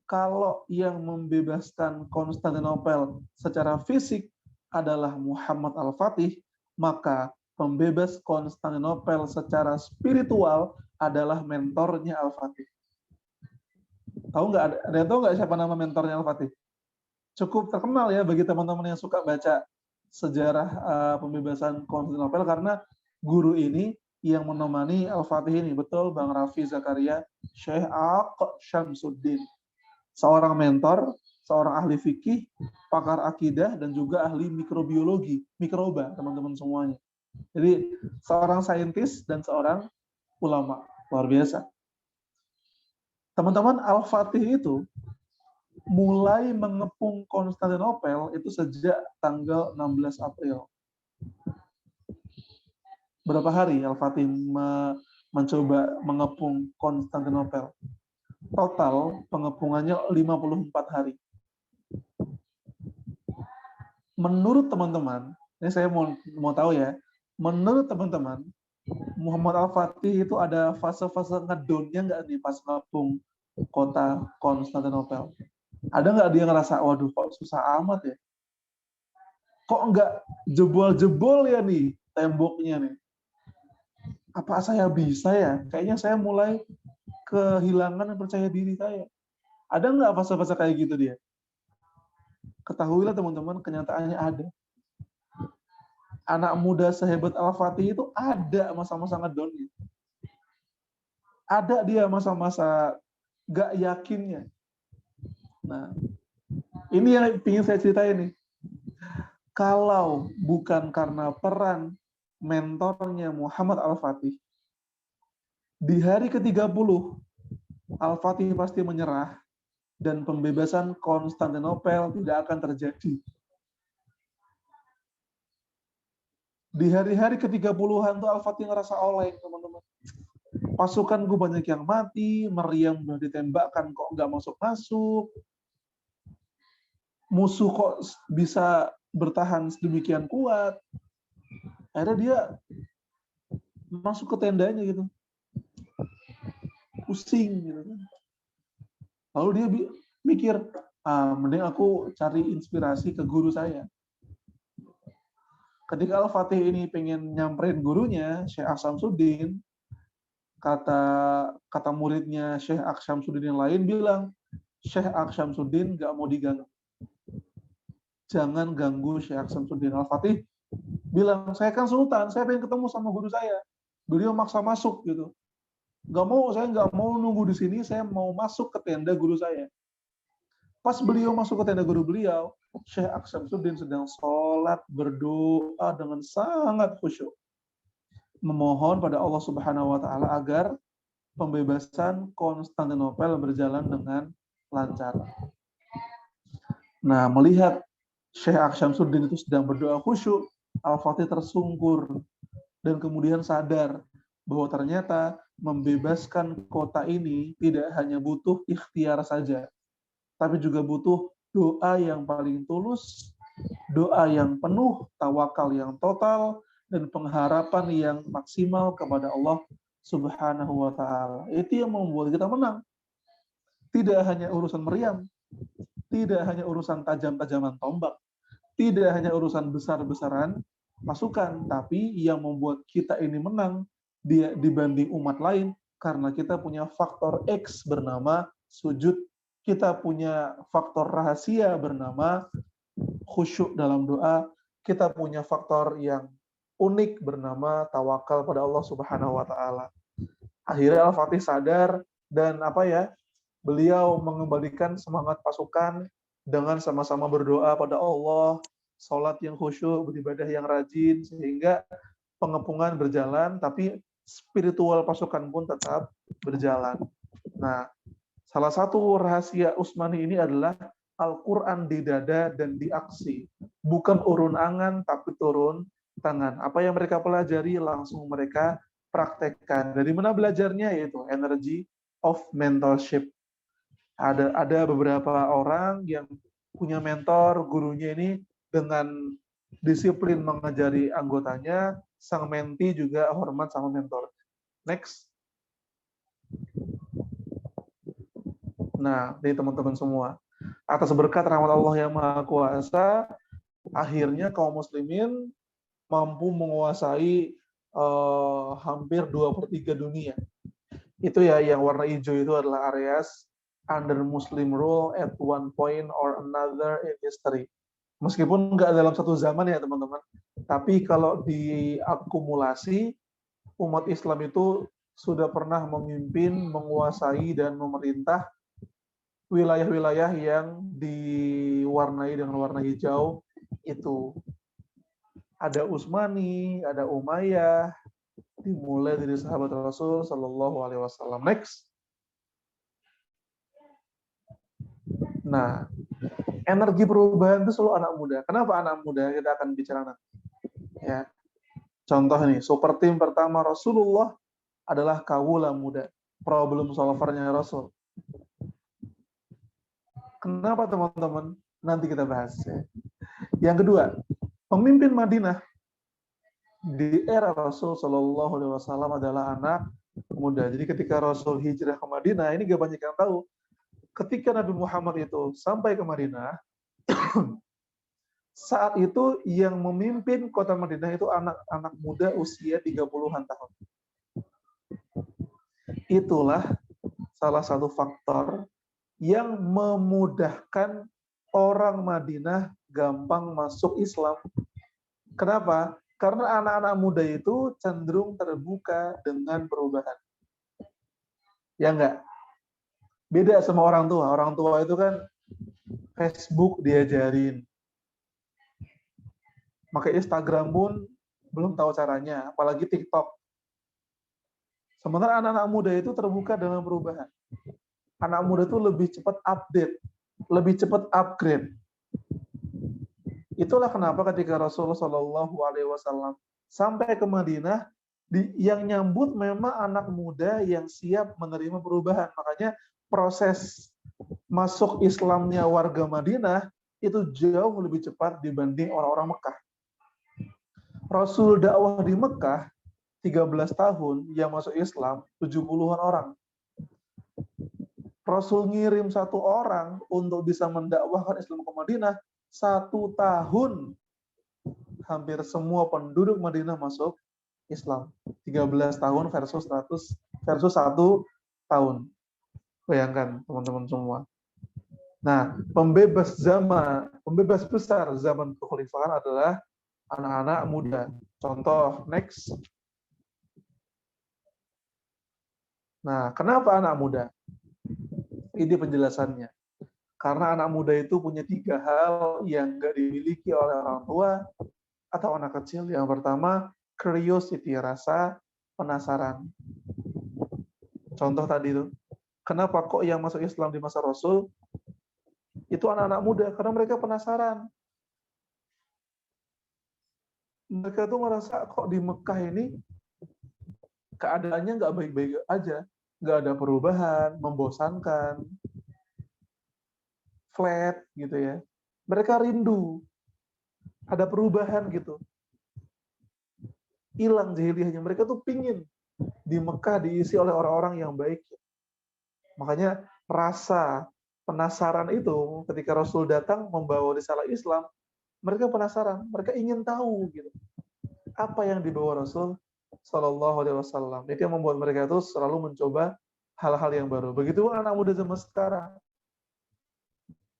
kalau yang membebaskan Konstantinopel secara fisik adalah Muhammad Al-Fatih, maka pembebas Konstantinopel secara spiritual adalah mentornya Al-Fatih. Tahu nggak? Ada yang tahu nggak siapa nama mentornya Al-Fatih? Cukup terkenal ya bagi teman-teman yang suka baca sejarah pembebasan Konstantinopel, karena guru ini yang menemani Al-Fatih ini, betul Bang Raffi Zakaria, Syekh Aq Syamsuddin. Seorang mentor, seorang ahli fikih, pakar akidah, dan juga ahli mikrobiologi, mikroba, teman-teman semuanya. Jadi, seorang saintis dan seorang ulama. Luar biasa. Teman-teman, Al-Fatih itu mulai mengepung Konstantinopel itu sejak tanggal 16 April. Berapa hari Al-Fatih mencoba mengepung Konstantinopel? Total pengepungannya 54 hari. Menurut teman-teman, ini saya mau tahu ya, menurut teman-teman, Muhammad Al-Fatih itu ada fase-fase ngedownnya nggak nih pas ngepung kota Konstantinopel? Ada nggak dia ngerasa, waduh kok susah amat ya? Kok nggak jebol-jebol ya nih temboknya nih? Apa saya bisa ya? Kayaknya saya mulai kehilangan percaya diri saya. Ada nggak fase-fase kayak gitu dia? Ketahuilah teman-teman, kenyataannya ada. Anak muda sehebat Al-Fatih itu ada masa-masa ngedownnya. Ada dia masa-masa nggak yakinnya. Nah, ini yang ingin saya ceritain nih. Kalau bukan karena peran mentornya Muhammad Al-Fatih, di hari ke-30, Al-Fatih pasti menyerah dan pembebasan Konstantinopel tidak akan terjadi. Di hari-hari ke-30-an tuh Al-Fatih ngerasa oleng, teman-teman. Pasukanku banyak yang mati, meriam udah ditembakkan kok nggak masuk-masuk. Musuh kok bisa bertahan sedemikian kuat. Akhirnya dia masuk ke tendanya gitu. Pusing gitu kan. Lalu dia mikir, mending aku cari inspirasi ke guru saya. Ketika Al-Fatih ini pengen nyamperin gurunya, Syekh Aq Syamsuddin, kata muridnya Syekh Aq Syamsuddin yang lain bilang, Syekh Aq Syamsuddin gak mau diganggu. Jangan ganggu Syekh Aq Syamsuddin. Al-Fatih bilang, saya kan sultan, saya pengen ketemu sama guru saya. Beliau maksa masuk gitu. Saya nggak mau nunggu di sini, saya mau masuk ke tenda guru saya. Pas beliau masuk ke tenda guru beliau, Syekh Aq Syamsuddin sedang sholat, berdoa dengan sangat khusyuk. Memohon pada Allah Subhanahu wa Ta'ala agar pembebasan Konstantinopel berjalan dengan lancar. Nah, melihat Syekh Aksyamsuddin itu sedang berdoa khusyuk, Al-Fatih tersungkur dan kemudian sadar bahwa ternyata membebaskan kota ini tidak hanya butuh ikhtiar saja, tapi juga butuh doa yang paling tulus, doa yang penuh, tawakal yang total, dan pengharapan yang maksimal kepada Allah Subhanahu wa Ta'ala. Itu yang membuat kita menang. Tidak hanya urusan meriam, tidak hanya urusan tajam-tajaman tombak, tidak hanya urusan besar-besaran pasukan, tapi yang membuat kita ini menang dia dibanding umat lain karena kita punya faktor X bernama sujud, kita punya faktor rahasia bernama khusyuk dalam doa, kita punya faktor yang unik bernama tawakal pada Allah Subhanahu wa Ta'ala. Akhirnya Al-Fatih sadar dan beliau mengembalikan semangat pasukan dengan sama-sama berdoa pada Allah, sholat yang khusyuk, beribadah yang rajin, sehingga pengepungan berjalan, tapi spiritual pasukan pun tetap berjalan. Nah, salah satu rahasia Utsmani ini adalah Al-Quran di dada dan di aksi. Bukan urun angan, tapi turun tangan. Apa yang mereka pelajari, langsung mereka praktekkan. Dari mana belajarnya? Yaitu energy of mentorship. Ada beberapa orang yang punya mentor, gurunya ini dengan disiplin mengajari anggotanya, sang menti juga hormat sama mentor. Next. Nah, ini teman-teman semua. Atas berkat rahmat Allah yang Maha Kuasa, akhirnya kaum muslimin mampu menguasai hampir 2/3 dunia. Itu ya, yang warna hijau itu adalah areas under Muslim rule at one point or another in history. Meskipun nggak dalam satu zaman ya teman-teman, tapi kalau diakumulasi, umat Islam itu sudah pernah memimpin, menguasai, dan memerintah wilayah-wilayah yang diwarnai dengan warna hijau itu. Ada Utsmani, ada Umayyah, dimulai dari sahabat Rasul Shallallahu Alaihi Wasallam. Next. Nah, energi perubahan itu selalu anak muda. Kenapa anak muda? Kita akan bicara nanti. Ya. Contoh nih, super team pertama Rasulullah adalah kawula muda. Problem solvernya Rasul. Kenapa teman-teman? Nanti kita bahas. Ya. Yang kedua, pemimpin Madinah di era Rasul Shallallahu Alaihi Wasallam adalah anak muda. Jadi ketika Rasul hijrah ke Madinah, ini gak banyak yang tahu. Ketika Nabi Muhammad itu sampai ke Madinah, saat itu yang memimpin kota Madinah itu anak-anak muda usia 30-an tahun. Itulah salah satu faktor yang memudahkan orang Madinah gampang masuk Islam. Kenapa? Karena anak-anak muda itu cenderung terbuka dengan perubahan. Ya enggak? Beda sama orang tua. Orang tua itu kan Facebook diajarin. Maka Instagram pun belum tahu caranya, apalagi TikTok. Sementara anak-anak muda itu terbuka dengan perubahan. Anak muda itu lebih cepat update, lebih cepat upgrade. Itulah kenapa ketika Rasulullah Shallallahu Alaihi Wasallam sampai ke Madinah, yang nyambut memang anak muda yang siap menerima perubahan. Makanya proses masuk Islamnya warga Madinah itu jauh lebih cepat dibanding orang-orang Mekah. Rasul dakwah di Mekah 13 tahun, yang masuk Islam 70-an orang. Rasul ngirim 1 orang untuk bisa mendakwahkan Islam ke Madinah 1 tahun. Hampir semua penduduk Madinah masuk Islam. 13 tahun versus 1 tahun. Bayangkan teman-teman semua. Nah, pembebas besar zaman kekhalifahan adalah anak-anak muda. Contoh, next. Nah, kenapa anak muda? Ini penjelasannya. Karena anak muda itu punya 3 hal yang nggak dimiliki oleh orang tua atau anak kecil. Yang pertama, curiosity, rasa penasaran. Contoh tadi itu. Kenapa kok yang masuk Islam di masa Rasul itu anak-anak muda? Karena mereka penasaran. mereka tuh merasa kok di Mekah ini keadaannya nggak baik-baik aja, nggak ada perubahan, membosankan, flat gitu ya. Mereka rindu ada perubahan gitu. Hilang jahiliyahnya. Mereka tuh pingin di Mekah diisi oleh orang-orang yang baik. Makanya rasa penasaran itu ketika Rasul datang membawa risalah Islam, mereka penasaran, mereka ingin tahu gitu. Apa yang dibawa Rasul Shallallahu Alaihi Wasallam. Itu yang membuat mereka itu selalu mencoba hal-hal yang baru. Begitu anak muda zaman sekarang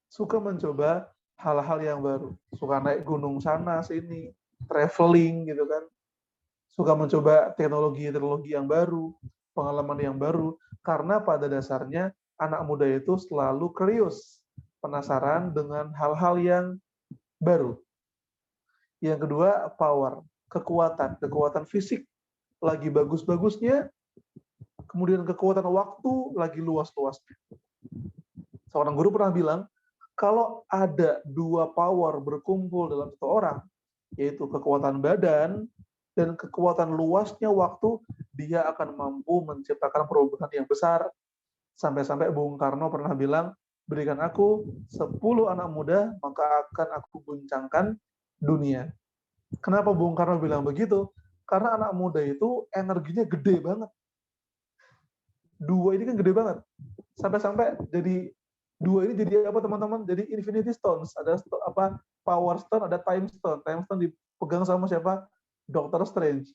suka mencoba hal-hal yang baru, suka naik gunung sana sini, traveling gitu kan, suka mencoba teknologi yang baru, pengalaman yang baru, karena pada dasarnya anak muda itu selalu curious, penasaran dengan hal-hal yang baru. Yang kedua, power, kekuatan fisik lagi bagus-bagusnya, kemudian kekuatan waktu lagi luas-luasnya. Seorang guru pernah bilang, kalau ada dua power berkumpul dalam satu orang, yaitu kekuatan badan dan kekuatan luasnya waktu, dia akan mampu menciptakan perubahan yang besar. Sampai-sampai Bung Karno pernah bilang, berikan aku 10 anak muda, maka akan aku guncangkan dunia. Kenapa Bung Karno bilang begitu? Karena anak muda itu energinya gede banget. Dua ini kan gede banget. Sampai-sampai jadi dua ini jadi apa teman-teman? Jadi Infinity Stones. Ada apa? Power Stone, ada Time Stone. Time Stone dipegang sama siapa? Doctor Strange.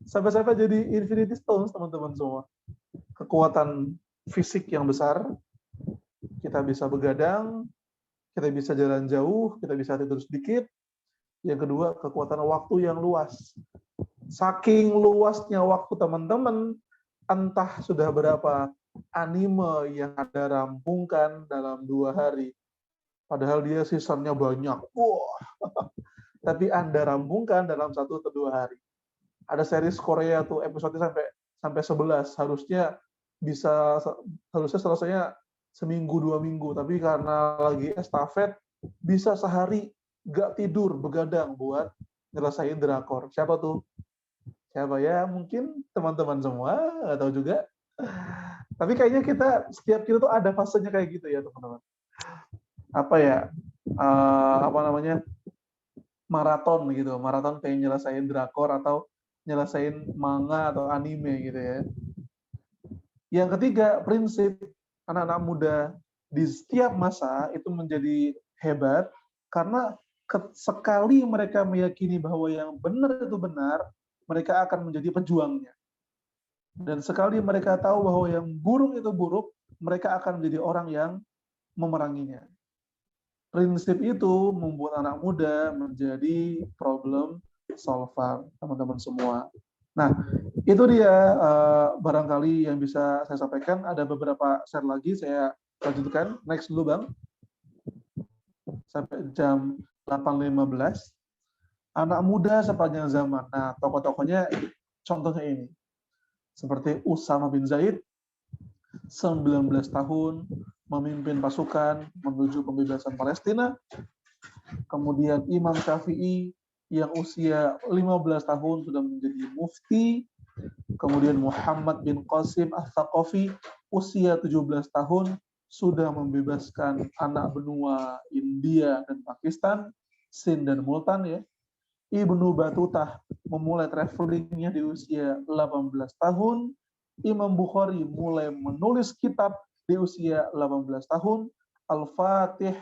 Sampai-sampai jadi Infinity Stones teman-teman semua. Kekuatan fisik yang besar. Kita bisa begadang, kita bisa jalan jauh, kita bisa tidur sedikit. Yang kedua, kekuatan waktu yang luas. Saking luasnya waktu teman-teman, entah sudah berapa anime yang Anda rampungkan dalam 2 hari. Padahal dia seasonnya banyak. Wah. Tapi Anda rampungkan dalam 1 atau 2 hari. Ada series Korea tuh episode sampai 11. Harusnya selesainya seminggu 2 minggu. Tapi karena lagi estafet, bisa sehari gak tidur, begadang buat nyelesain drakor. Siapa tuh? Siapa ya? Mungkin teman-teman semua, nggak tahu juga. Tapi kayaknya setiap kita tuh ada fasenya kayak gitu ya teman-teman. Apa ya? Apa namanya? Maraton gitu. Maraton pengen nyelesain drakor atau nyelesain manga atau anime gitu ya. Yang ketiga, prinsip anak-anak muda di setiap masa itu menjadi hebat karena sekali mereka meyakini bahwa yang benar itu benar, mereka akan menjadi pejuangnya. Dan sekali mereka tahu bahwa yang buruk itu buruk, mereka akan menjadi orang yang memeranginya. Prinsip itu membuat anak muda menjadi problem solver, teman-teman semua. Nah, itu dia barangkali yang bisa saya sampaikan. Ada beberapa share lagi, saya lanjutkan. Next dulu, Bang. Sampai jam 8.15. Anak muda sepanjang zaman. Nah, tokoh-tokohnya contohnya ini. Seperti Usama bin Zaid, 19 tahun, memimpin pasukan menuju pembebasan Palestina. Kemudian Imam Syafi'i, yang usia 15 tahun sudah menjadi mufti. Kemudian Muhammad bin Qasim Ats-Tsaqafi, usia 17 tahun, sudah membebaskan anak benua India dan Pakistan, Sind dan Multan ya. Ibnu Batutah memulai travelingnya di usia 18 tahun. Imam Bukhari mulai menulis kitab di usia 18 tahun. Al-Fatih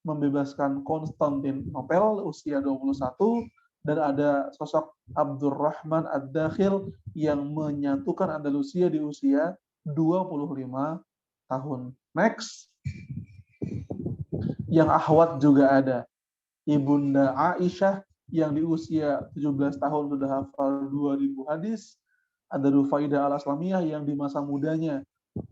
membebaskan Konstantinopel usia 21. Dan ada sosok Abdurrahman Ad-Dakhil yang menyatukan Andalusia di usia 25 tahun. Next. Yang akhwat juga ada. Ibunda Aisyah yang di usia 17 tahun sudah hafal 2000 hadis. Ada Rufaidah Al-Aslamiyah yang di masa mudanya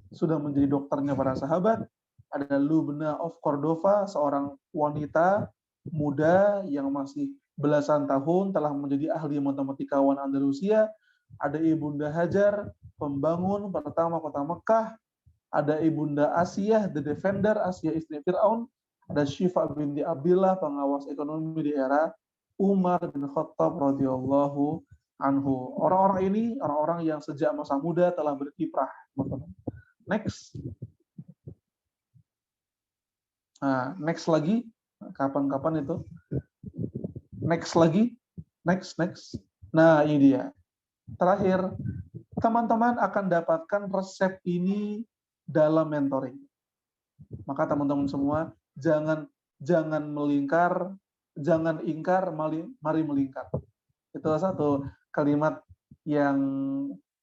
sudah menjadi dokternya para sahabat. Ada Lubna of Cordova, seorang wanita muda yang masih belasan tahun telah menjadi ahli matematikawan Andalusia. Ada Ibunda Hajar, pembangun pertama kota Mekah. Ada Ibunda Asiyah, the defender, Asiyah istri Fir'aun. Ada Syifa binti Abdillah, pengawas ekonomi di era Umar bin Khattab radhiyallahu anhu. Orang-orang ini orang-orang yang sejak masa muda telah berkiprah, teman-teman. Next. Nah, next lagi. Kapan-kapan itu? Next lagi. Next. Nah, ini dia. Terakhir, teman-teman akan dapatkan resep ini dalam mentoring. Maka teman-teman semua jangan melingkar, jangan ingkar, mari melingkar. Itu satu kalimat yang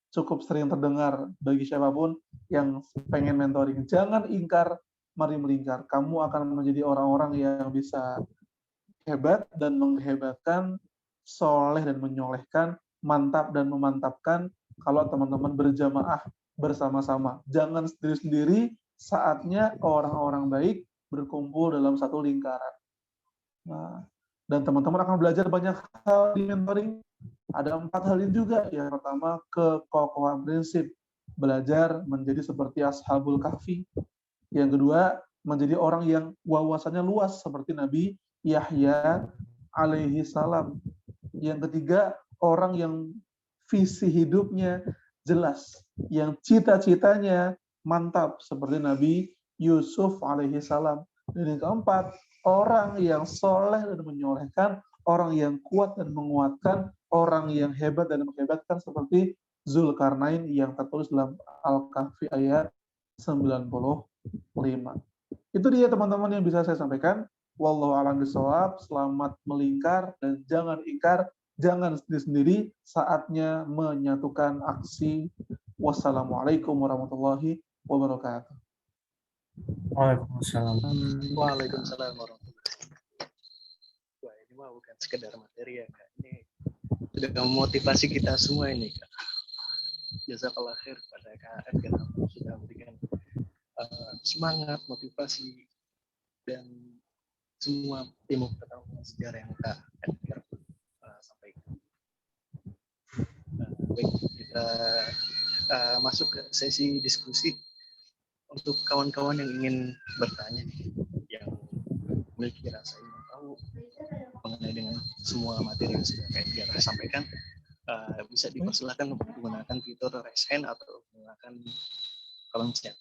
cukup sering terdengar bagi siapapun yang pengen mentoring. Jangan ingkar, mari melingkar. Kamu akan menjadi orang-orang yang bisa hebat dan menghebatkan, soleh dan menyolehkan, mantap dan memantapkan kalau teman-teman berjamaah bersama-sama. Jangan sendiri-sendiri, saatnya orang-orang baik berkumpul dalam satu lingkaran. Nah, dan teman-teman akan belajar banyak hal di mentoring. Ada 4 hal ini juga. Yang pertama, kekokohan prinsip. Belajar menjadi seperti Ashabul Kahfi. Yang kedua, menjadi orang yang wawasannya luas seperti Nabi Yahya alaihi salam. Yang ketiga, orang yang visi hidupnya jelas, yang cita-citanya mantap seperti Nabi Yusuf alaihi salam. Dan yang keempat, orang yang soleh dan menyolehkan, orang yang kuat dan menguatkan, orang yang hebat dan menghebatkan seperti Zulkarnain yang tertulis dalam Al-Kahfi ayat 95. Itu dia teman-teman yang bisa saya sampaikan. Wallahu a'lam bishawab. Selamat melingkar dan jangan ingkar, jangan sendiri-sendiri, saatnya menyatukan aksi. Wassalamualaikum warahmatullahi wabarakatuh. Waalaikumsalam. Waalaikumsalam warahmatullahi wabarakatuh. Wah, ini mah bukan sekedar materi ya, Kak. Ini sudah memotivasi kita semua ini, Kak. Jazakallah khair pada Kak Edgar sudah memberikan semangat, motivasi, dan semua ilmu pengetahuan sejarah yang Kak Edgar sampaikan. Baik, kita masuk ke sesi diskusi. Untuk kawan-kawan yang ingin bertanya, yang memiliki rasa ingin tahu mengenai dengan semua materi yang sudah Kak Edgar sampaikan, bisa dipersilakan untuk menggunakan fitur raise hand atau menggunakan kolom chat.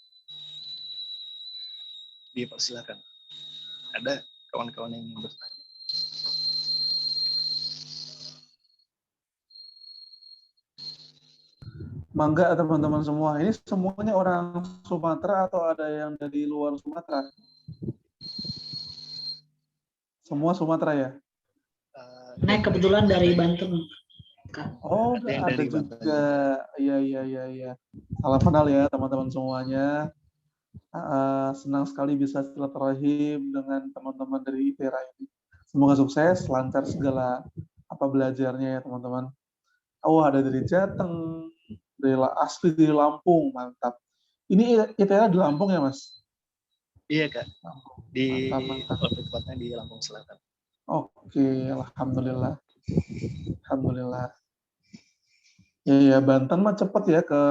Dipersilakan. Ada kawan-kawan yang ingin bertanya. Mangga teman-teman semua. Ini semuanya orang Sumatera atau ada yang dari luar Sumatera? Semua Sumatera ya? Nah, kebetulan dari Banten. Kak. Oh, ada juga. Iya. Salam kenal ya teman-teman semuanya. Senang sekali bisa silaturahim dengan teman-teman dari ITERA ini. Semoga sukses, lancar segala belajarnya ya teman-teman. Oh, ada dari Jateng, asli dari Lampung, mantap. Ini ITERA di Lampung ya, Mas? Iya, Kak. Di mantap. Tepatnya di Lampung Selatan. Oke, alhamdulillah. Ya, Banten mah cepet ya ke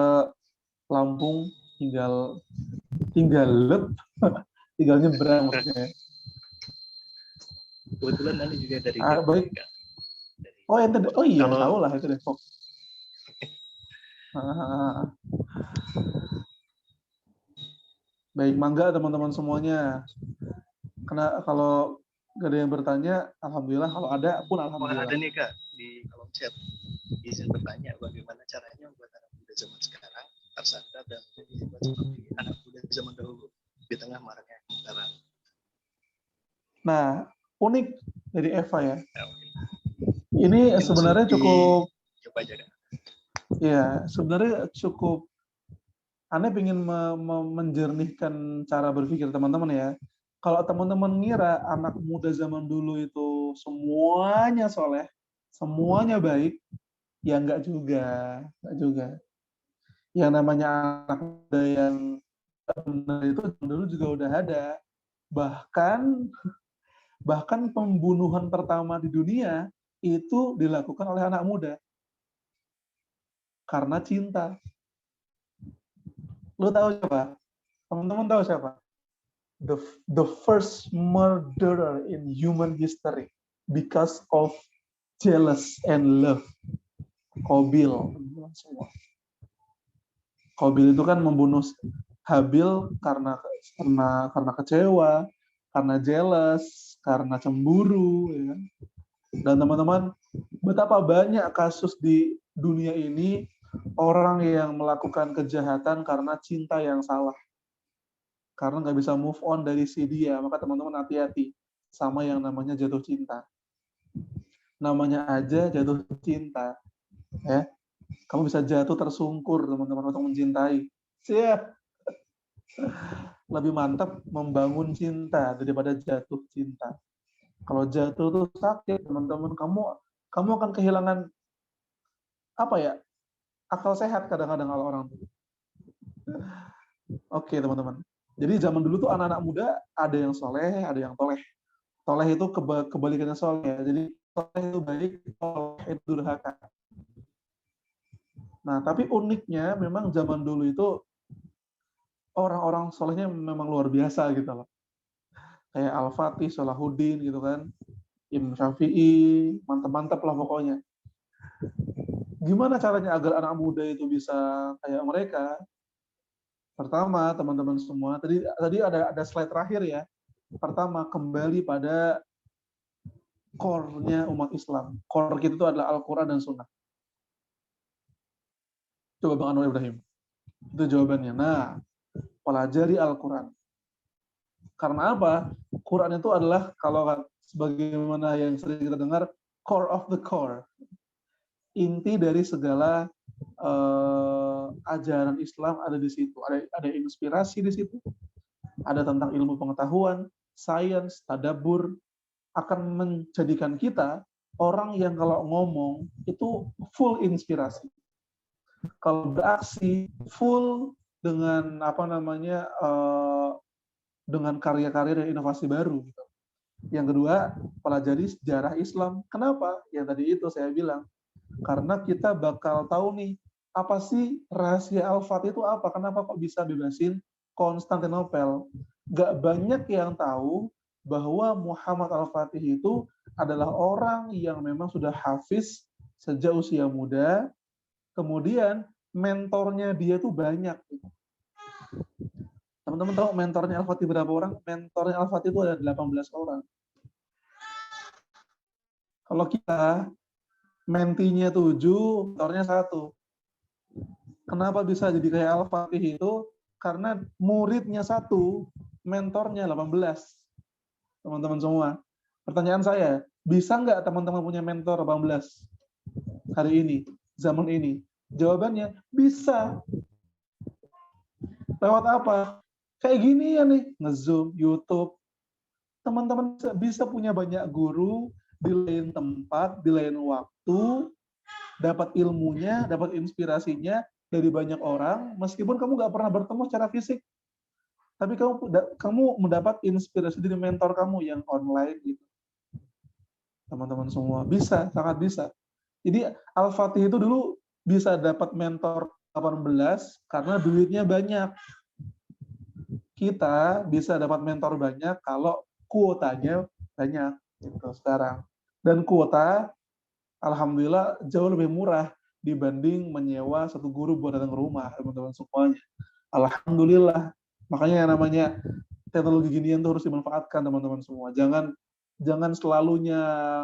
Lampung, tinggal nyebrang maksudnya. Kebetulan Anda juga dari baik. Oh iya, tahu lah itu Depok. Baik, mangga teman-teman semuanya. Karena kalau gak ada yang bertanya, alhamdulillah. Kalau ada pun alhamdulillah. Ada nih Kak di kolom chat. Izin bertanya bagaimana caranya membuat anak muda zaman sekarang tersadar dan hebat seperti anak muda zaman dahulu di tengah maraknya kemungkaran. Nah, unik dari Eva ya. Ini sebenarnya cukup. Coba aja kan. Ya, sebenarnya cukup. Anda ingin menjernihkan cara berpikir teman-teman ya. Kalau teman-teman ngira anak muda zaman dulu itu semuanya soleh, semuanya baik, ya enggak juga. Yang namanya anak muda yang benar itu dulu juga udah ada. Bahkan pembunuhan pertama di dunia itu dilakukan oleh anak muda. Karena cinta. Lu tahu siapa? Teman-teman tahu siapa? The first murderer in human history because of jealous and love. Qabil, teman-teman semua. Qabil itu kan membunuh Habil karena kecewa, karena jealous, karena cemburu, ya kan? Dan teman-teman, betapa banyak kasus di dunia ini orang yang melakukan kejahatan karena cinta yang salah. Karena nggak bisa move on dari si dia, maka teman-teman hati-hati sama yang namanya jatuh cinta. Namanya aja jatuh cinta, ya. Kamu bisa jatuh tersungkur, teman-teman, untuk mencintai. Siap. Lebih mantap membangun cinta daripada jatuh cinta. Kalau jatuh itu sakit, teman-teman. Kamu akan kehilangan akal sehat kadang-kadang kalau orang itu. Oke, teman-teman. Jadi zaman dulu tuh anak-anak muda ada yang soleh, ada yang toleh. Toleh itu kebalikannya soleh. Jadi soleh itu baik, toleh itu durhaka. Nah, tapi uniknya memang zaman dulu itu orang-orang solehnya memang luar biasa gitu loh. Kayak Al-Fatih, Salahuddin gitu kan. Imam Syafi'i, mantap-mantap lah pokoknya. Gimana caranya agar anak muda itu bisa kayak mereka? Pertama, teman-teman semua, tadi ada slide terakhir ya. Pertama, kembali pada core-nya umat Islam. Core kita itu adalah Al-Quran dan Sunnah. Coba Bang Anwar Ibrahim. Itu jawabannya. Nah, pelajari Al-Quran. Karena apa? Quran itu adalah, kalau sebagaimana yang sering kita dengar, core of the core. Inti dari segala ajaran Islam ada di situ. Ada inspirasi di situ. Ada tentang ilmu pengetahuan, sains, tadabbur, akan menjadikan kita orang yang kalau ngomong itu full inspirasi. Kalau beraksi full dengan dengan karya-karya dan inovasi baru. Gitu. Yang kedua, pelajari sejarah Islam. Kenapa? Yang tadi itu saya bilang. Karena kita bakal tahu nih, apa sih rahasia Al-Fatih itu apa? Kenapa kok bisa bebasin Konstantinopel? Gak banyak yang tahu bahwa Muhammad Al-Fatih itu adalah orang yang memang sudah hafiz sejak usia muda, kemudian mentornya dia tuh banyak. Teman-teman tahu mentornya Al-Fatih berapa orang? Mentornya Al-Fatih itu ada 18 orang. Kalau kita mentinya 7, mentornya 1. Kenapa bisa jadi kayak Al-Fatih itu? Karena muridnya 1, mentornya 18. Teman-teman semua. Pertanyaan saya, bisa nggak teman-teman punya mentor 18 hari ini, zaman ini? Jawabannya, bisa. Lewat apa? Kayak gini ya nih, nge-Zoom, YouTube. Teman-teman bisa punya banyak guru di lain tempat, di lain waktu, dapat ilmunya, dapat inspirasinya dari banyak orang, meskipun kamu nggak pernah bertemu secara fisik. Tapi kamu mendapat inspirasi dari mentor kamu yang online gitu. Teman-teman semua, bisa, sangat bisa. Jadi Al-Fatih itu dulu bisa dapat mentor 18 karena duitnya banyak. Kita bisa dapat mentor banyak kalau kuotanya banyak gitu sekarang. Dan kuota alhamdulillah jauh lebih murah dibanding menyewa satu guru buat datang ke rumah, teman-teman semuanya. Alhamdulillah. Makanya yang namanya teknologi ginian tuh harus dimanfaatkan, teman-teman semua. Jangan selalunya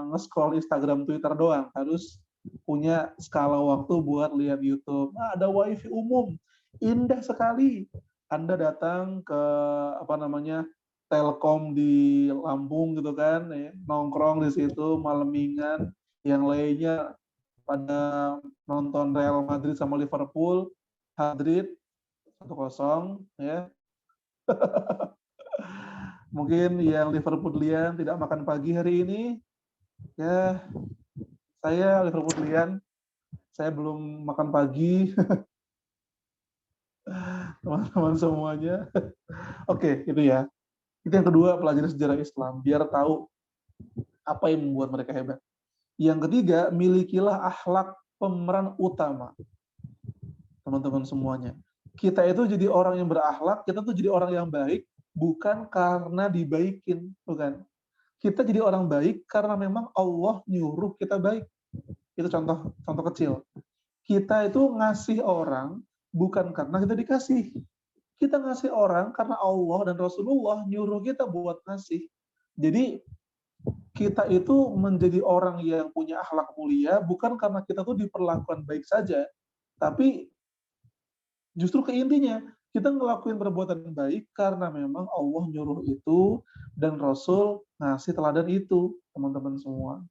nge-scroll Instagram, Twitter doang. Harus punya skala waktu buat lihat YouTube. Nah, ada wifi umum. Indah sekali. Anda datang ke Telkom di Lampung gitu kan, ya, nongkrong di situ malamingan, yang lainnya pada nonton Real Madrid sama Liverpool, Madrid 1-0 ya. Mungkin yang Liverpoolian tidak makan pagi hari ini, ya saya Liverpoolian, saya belum makan pagi. Teman-teman semuanya. Oke, itu ya. Itu yang kedua, pelajari sejarah Islam, biar tahu apa yang membuat mereka hebat. Yang ketiga, milikilah akhlak pemeran utama. Teman-teman semuanya. Kita itu jadi orang yang berakhlak, kita tuh jadi orang yang baik, bukan karena dibaikin, bukan. kita jadi orang baik karena memang Allah nyuruh kita baik. Itu contoh kecil. Kita itu ngasih orang bukan karena kita dikasih. Kita ngasih orang karena Allah dan Rasulullah nyuruh kita buat ngasih. Jadi kita itu menjadi orang yang punya akhlak mulia bukan karena kita tuh diperlakukan baik saja, tapi justru ke intinya kita ngelakuin perbuatan baik karena memang Allah nyuruh itu dan Rasul ngasih teladan itu, teman-teman semua.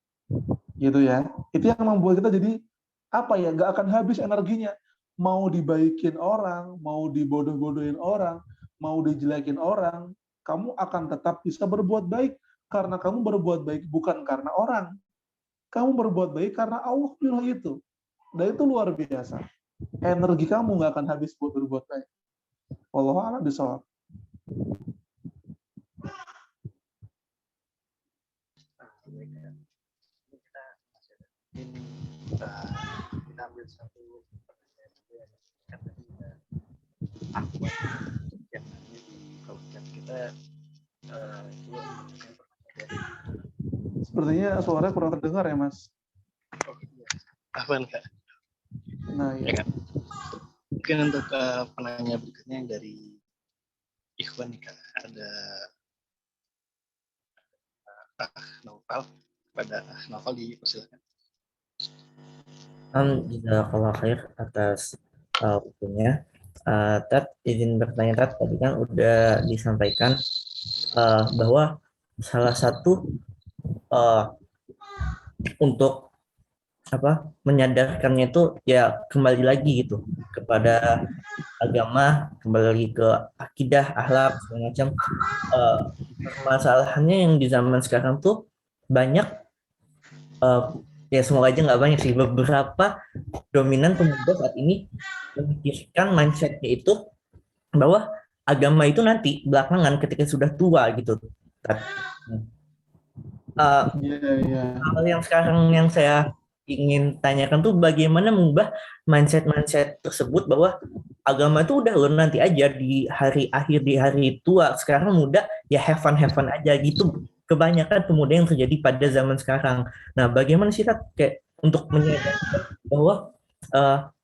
Gitu ya. Itu yang membuat kita jadi apa ya, gak akan habis energinya. Mau dibaikin orang, mau dibodoh-bodohin orang, mau dijelekin orang, kamu akan tetap bisa berbuat baik karena kamu berbuat baik bukan karena orang. Kamu berbuat baik karena Allah nyuruh itu. Dan itu luar biasa. Energi kamu gak akan habis buat berbuat baik. Wallahu a'lam bishawab. Kita ambil satu pertanyaan yang kalau kita sepertinya suara kurang terdengar ya, Mas. Afwan, Kak. Nah, ya. Kak. Mungkin untuk penanya berikutnya yang dari Ikhwan nih, Kak. Ada Naufal. Pada Naufal dipersilakan. Jazakallah khair atas waktunya. Tat, izin bertanya, Tat, tadi kan udah disampaikan bahwa salah satu untuk menyadarkannya itu ya kembali lagi gitu kepada agama, kembali lagi ke akidah, akhlak, segala macam. Permasalahannya yang di zaman sekarang tuh banyak, ya semoga aja nggak banyak sih, beberapa dominan pemuda saat ini memikirkan mindsetnya itu bahwa agama itu nanti belakangan ketika sudah tua gitu. Hal yang sekarang yang saya ingin tanyakan tuh bagaimana mengubah mindset tersebut bahwa agama itu udah lo nanti aja di hari akhir, di hari tua. Sekarang muda ya have fun aja gitu. Kebanyakan pemuda yang terjadi pada zaman sekarang. Nah, bagaimana sih kayak untuk menyadarkan bahwa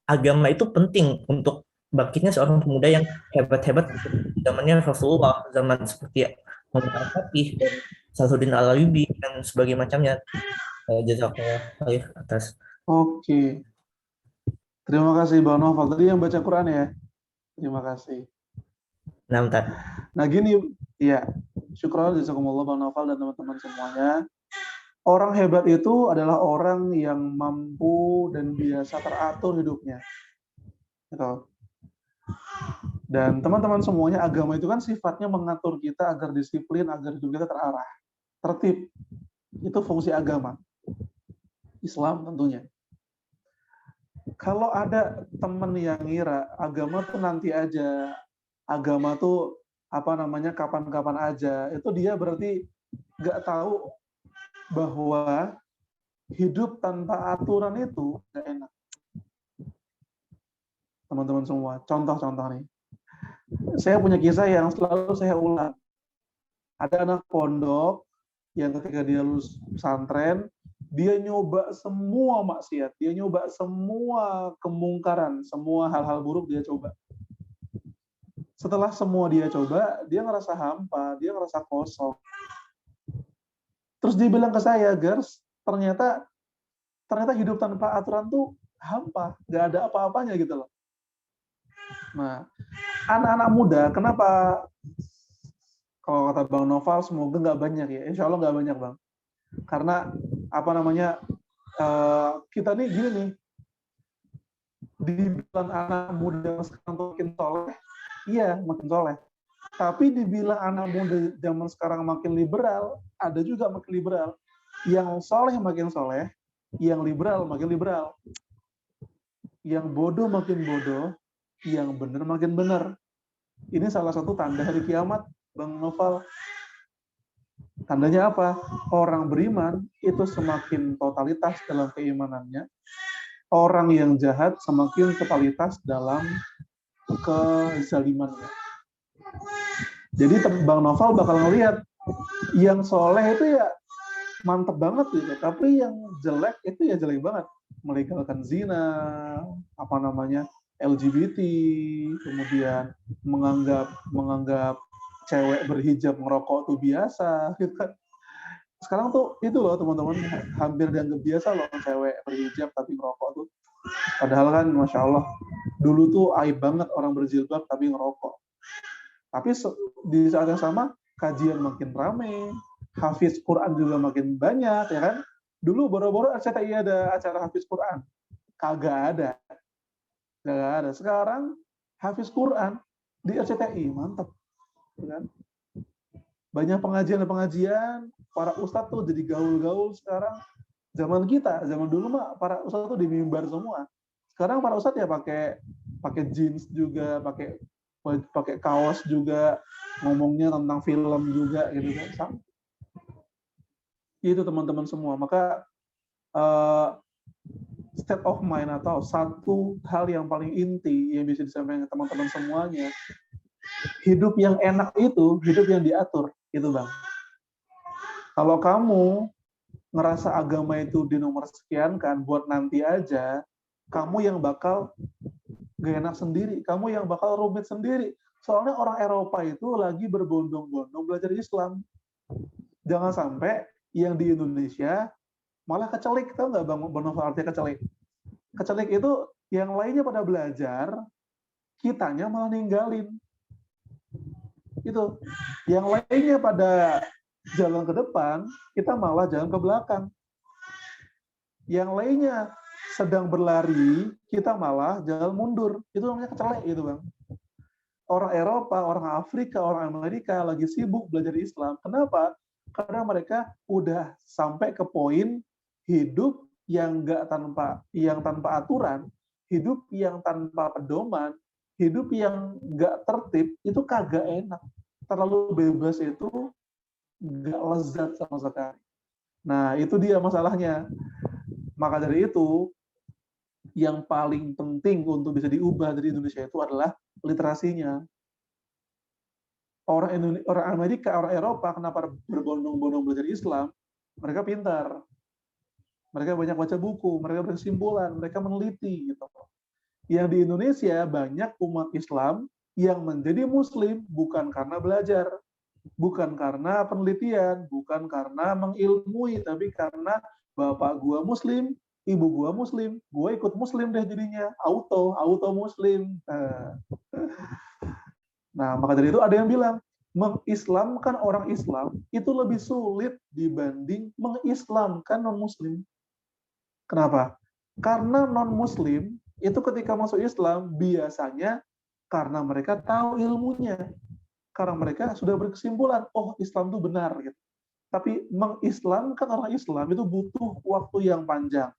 agama itu penting untuk bangkitnya seorang pemuda yang hebat-hebat zamannya Rasulullah, zaman seperti Muhammad Al-Fatih dan Salahuddin Al-Ayyubi dan sebagainya macamnya. Jazakallah khair atas. Oke. Terima kasih Bang Noval. Tadi yang baca Quran ya. Terima kasih. Nah gini, ya. Syukran jazakumullah Bang Noval dan teman-teman semuanya. Orang hebat itu adalah orang yang mampu dan biasa teratur hidupnya. Gitu. Dan teman-teman semuanya, agama itu kan sifatnya mengatur kita agar disiplin, agar hidup kita terarah, tertib. Itu fungsi agama. Islam tentunya. Kalau ada teman yang ngira agama tuh nanti aja, agama tuh kapan-kapan aja, itu dia berarti nggak tahu bahwa hidup tanpa aturan itu nggak enak. Teman-teman semua, contoh-contoh nih. Saya punya kisah yang selalu saya ulang. Ada anak pondok yang ketika dia lulus pesantren, dia nyoba semua maksiat, dia nyoba semua kemungkaran, semua hal-hal buruk dia coba. Setelah semua dia coba, dia ngerasa hampa, dia ngerasa kosong. Terus dia bilang ke saya, Gers, ternyata hidup tanpa aturan tuh hampa, nggak ada apa-apanya gitu loh. Nah, anak-anak muda, kenapa kalau kata Bang Noval, semoga nggak banyak ya, insya Allah nggak banyak Bang. Karena kita nih gini nih, dibilang anak muda sekarang makin soleh, iya makin soleh. Tapi dibilang anak muda zaman sekarang makin liberal, ada juga makin liberal. Yang soleh makin soleh, yang liberal makin liberal. Yang bodoh makin bodoh, yang benar makin benar. Ini salah satu tanda hari kiamat, Bang Noval. Tandanya apa? Orang beriman itu semakin totalitas dalam keimanannya. Orang yang jahat semakin totalitas dalam kezalimannya. Jadi Bang Noval bakal ngelihat yang soleh itu ya mantep banget gitu. Tapi yang jelek itu ya jelek banget. Melegalkan zina, apa namanya, LGBT, kemudian menganggap cewek berhijab ngerokok tuh biasa gitu kan. Sekarang tuh itu loh teman-teman, hampir dianggap biasa loh cewek berhijab tapi ngerokok tuh. Padahal kan Masya Allah, dulu tuh aib banget orang berjilbab tapi ngerokok. Tapi di saat yang sama, kajian makin rame, hafiz Quran juga makin banyak, ya kan? Dulu boro-boro RCTI ada acara hafiz Quran. Kagak ada. Kagak ada. Sekarang hafiz Quran di RCTI, mantap. Ya kan? Banyak pengajian-pengajian, para ustadz tuh jadi gaul-gaul sekarang. Zaman kita, zaman dulu mah para ustadz tuh di mimbar semua. Sekarang para ustadz ya pakai jeans juga, pakai kaos juga, ngomongnya tentang film juga gitu kan. Itu teman-teman semua. Maka state of mind atau satu hal yang paling inti yang bisa disampaikan ke teman-teman semuanya, hidup yang enak itu hidup yang diatur, itu Bang. Kalau kamu ngerasa agama itu di nomor sekian kan buat nanti aja, kamu yang bakal gak enak sendiri, kamu yang bakal rumit sendiri. Soalnya orang Eropa itu lagi berbondong-bondong belajar Islam. Jangan sampai yang di Indonesia malah kecelik, tahu nggak Bang Bonovo artinya kecelik? Kecelik itu yang lainnya pada belajar, kitanya malah ninggalin. Itu. Yang lainnya pada jalan ke depan, kita malah jalan ke belakang. Yang lainnya sedang berlari, kita malah jalan mundur. Itu namanya kecelek gitu Bang. Orang Eropa, orang Afrika, orang Amerika lagi sibuk belajar Islam. Kenapa? Karena mereka udah sampai ke poin hidup yang tanpa aturan, hidup yang tanpa pedoman, hidup yang nggak tertib, itu kagak enak. Terlalu bebas itu nggak lezat sama sekali. Nah, itu dia masalahnya. Maka dari itu, yang paling penting untuk bisa diubah dari Indonesia itu adalah literasinya. Orang Amerika, orang Eropa, kenapa berbondong-bondong belajar Islam? Mereka pintar. Mereka banyak baca buku, mereka berkesimpulan, mereka meneliti. Gitu. Yang di Indonesia banyak umat Islam yang menjadi Muslim bukan karena belajar, bukan karena penelitian, bukan karena mengilmui, tapi karena bapak gua Muslim, ibu gua Muslim, gua ikut Muslim deh jadinya, auto Muslim. Nah, maka dari itu ada yang bilang, mengislamkan orang Islam itu lebih sulit dibanding mengislamkan non-Muslim. Kenapa? Karena non-Muslim itu ketika masuk Islam biasanya karena mereka tahu ilmunya, karena mereka sudah berkesimpulan, oh Islam itu benar. Gitu. Tapi mengislamkan orang Islam itu butuh waktu yang panjang.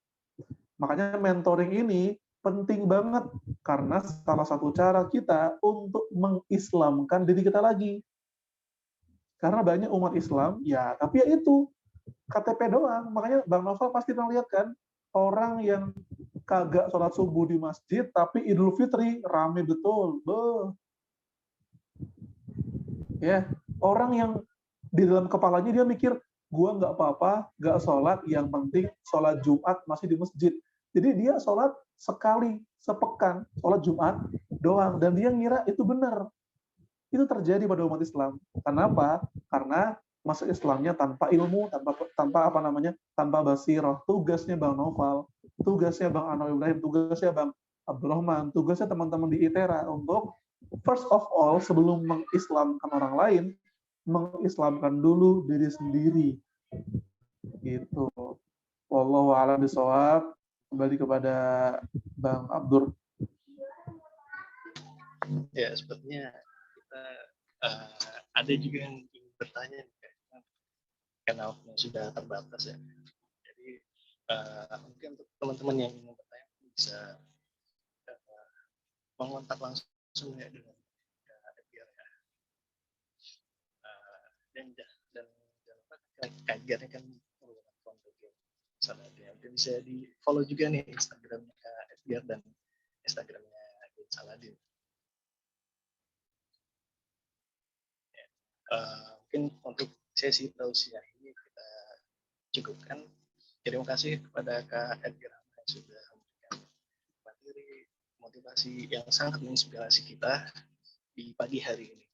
Makanya mentoring ini penting banget karena salah satu cara kita untuk mengislamkan diri kita lagi. Karena banyak umat Islam, ya tapi ya itu KTP doang. Makanya Bang Novel pasti pernah lihat kan orang yang kagak sholat subuh di masjid tapi Idul Fitri rame betul. Ya, orang yang di dalam kepalanya dia mikir, gua nggak apa-apa, nggak sholat, yang penting sholat Jumat masih di masjid. Jadi dia sholat sekali sepekan, sholat Jumat doang, dan dia ngira itu benar. Itu terjadi pada umat Islam. Kenapa? Karena masuk Islamnya tanpa ilmu, tanpa basirah. Tugasnya Bang Noval, tugasnya Bang Anwar Ibrahim, tugasnya Bang Abdurrahman, tugasnya teman-teman di ITERA untuk first of all sebelum mengislamkan orang lain, mengislamkan dulu diri sendiri. Gitu. Wallahu a'lam bishawab. Kembali kepada Bang Abdur. Ya, sepertinya kita ada juga yang ingin bertanya karena waktunya sudah terbatas ya. Jadi mungkin untuk teman-teman yang ingin bertanya bisa mengontak langsung ya dengan FBR ya. Dan jangan lupa kajiannya kan menggunakan konten Saladin. Dan bisa di follow juga nih Instagramnya FBR dan Instagramnya Saladin. Mungkin untuk sesi tausiah ini kita cukupkan. Terima kasih kepada Kak Edgar yang sudah memberikan materi motivasi yang sangat menginspirasi kita di pagi hari ini.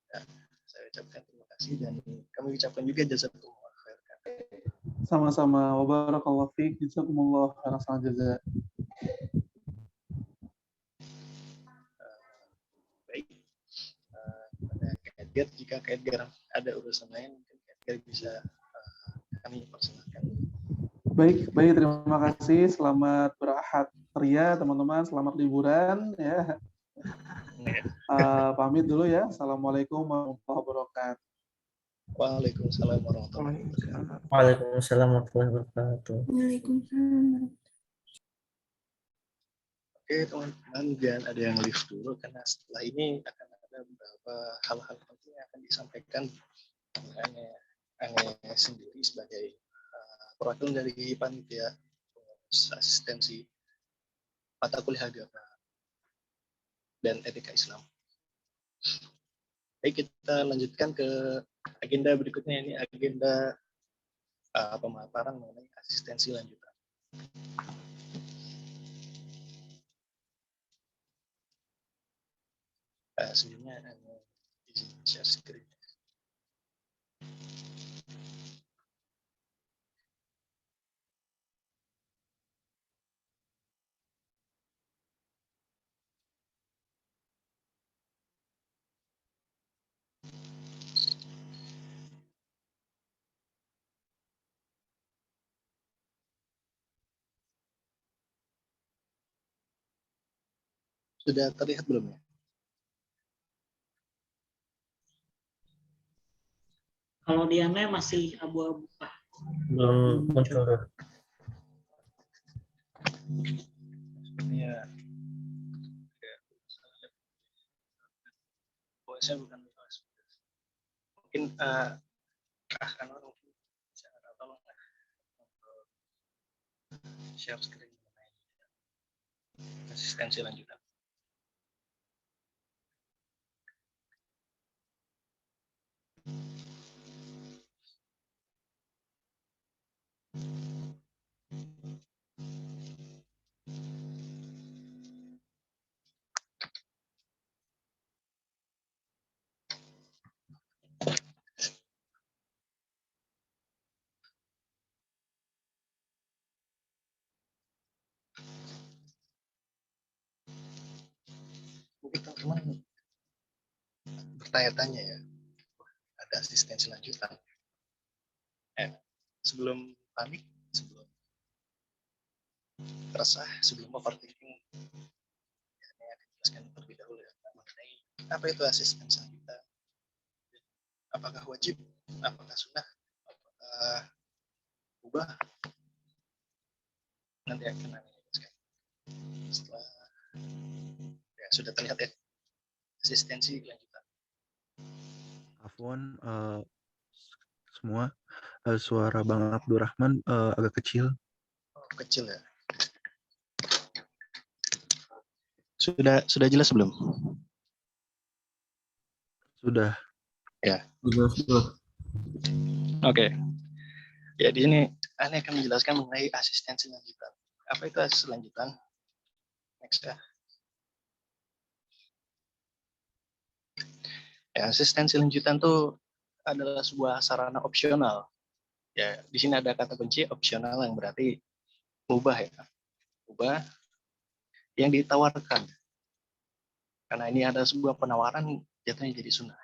Ya, saya ucapkan terima kasih dan kami ucapkan juga jazakumullah khair. Sama-sama. Wa barakallahu fiik. Jazakumullah khairan jazaa. Baik, pada Kak Edgar, jika Kak Edgar ada urusan lain, mungkin Kak Edgar bisa kami persilahkan. Baik, terima kasih. Selamat berahad ria, teman-teman. Selamat liburan. Ya. Pamit dulu ya. Assalamualaikum warahmatullahi wabarakatuh. Waalaikumsalam warahmatullahi wabarakatuh. Waalaikumsalam warahmatullahi wabarakatuh. Waalaikumsalam. Oke teman-teman, jangan ada yang live dulu karena setelah ini akan ada beberapa hal-hal penting yang akan disampaikan Ane sendiri sebagai perwakilan dari panitia asistensi mata kuliah agama dan etika Islam. Baik, kita lanjutkan ke agenda berikutnya. Ini agenda pemaparan mengenai asistensi lanjutan. Sebelumnya izin share screen. Sudah terlihat belum ya? Kalau di Ane masih abu-abu, Pak. Belum muncul. Ya. Saya bukan mungkin Anwar mungkin bisa tolong share screen mengenai asistensi lanjutan. Mungkin teman-teman bertanya-tanya ya, ada asistensi lanjutan. Sebelum panik, sebelum resah, sebelum overthinking, saya akan jelaskan terlebih dahulu ya mengenai apa itu asistensi lanjutan. Apakah wajib? Apakah sunnah? Apakah ubah? Nanti akan saya jelaskan. Setelah ya, sudah terlihat ya asistensi lanjutan. Afwan, semua suara Bang Abdurrahman agak kecil. Oh, kecil ya. Sudah jelas belum? Sudah. Ya. Sudah. Oke. Jadi ini Ane akan menjelaskan mengenai asistensi lanjutan. Apa itu asistensi lanjutan? Next ya. Ya, asistensi lanjutan itu adalah sebuah sarana opsional. Ya, di sini ada kata kunci opsional yang berarti mubah ya. Mubah yang ditawarkan. Karena ini ada sebuah penawaran jatuhnya jadi sunnah.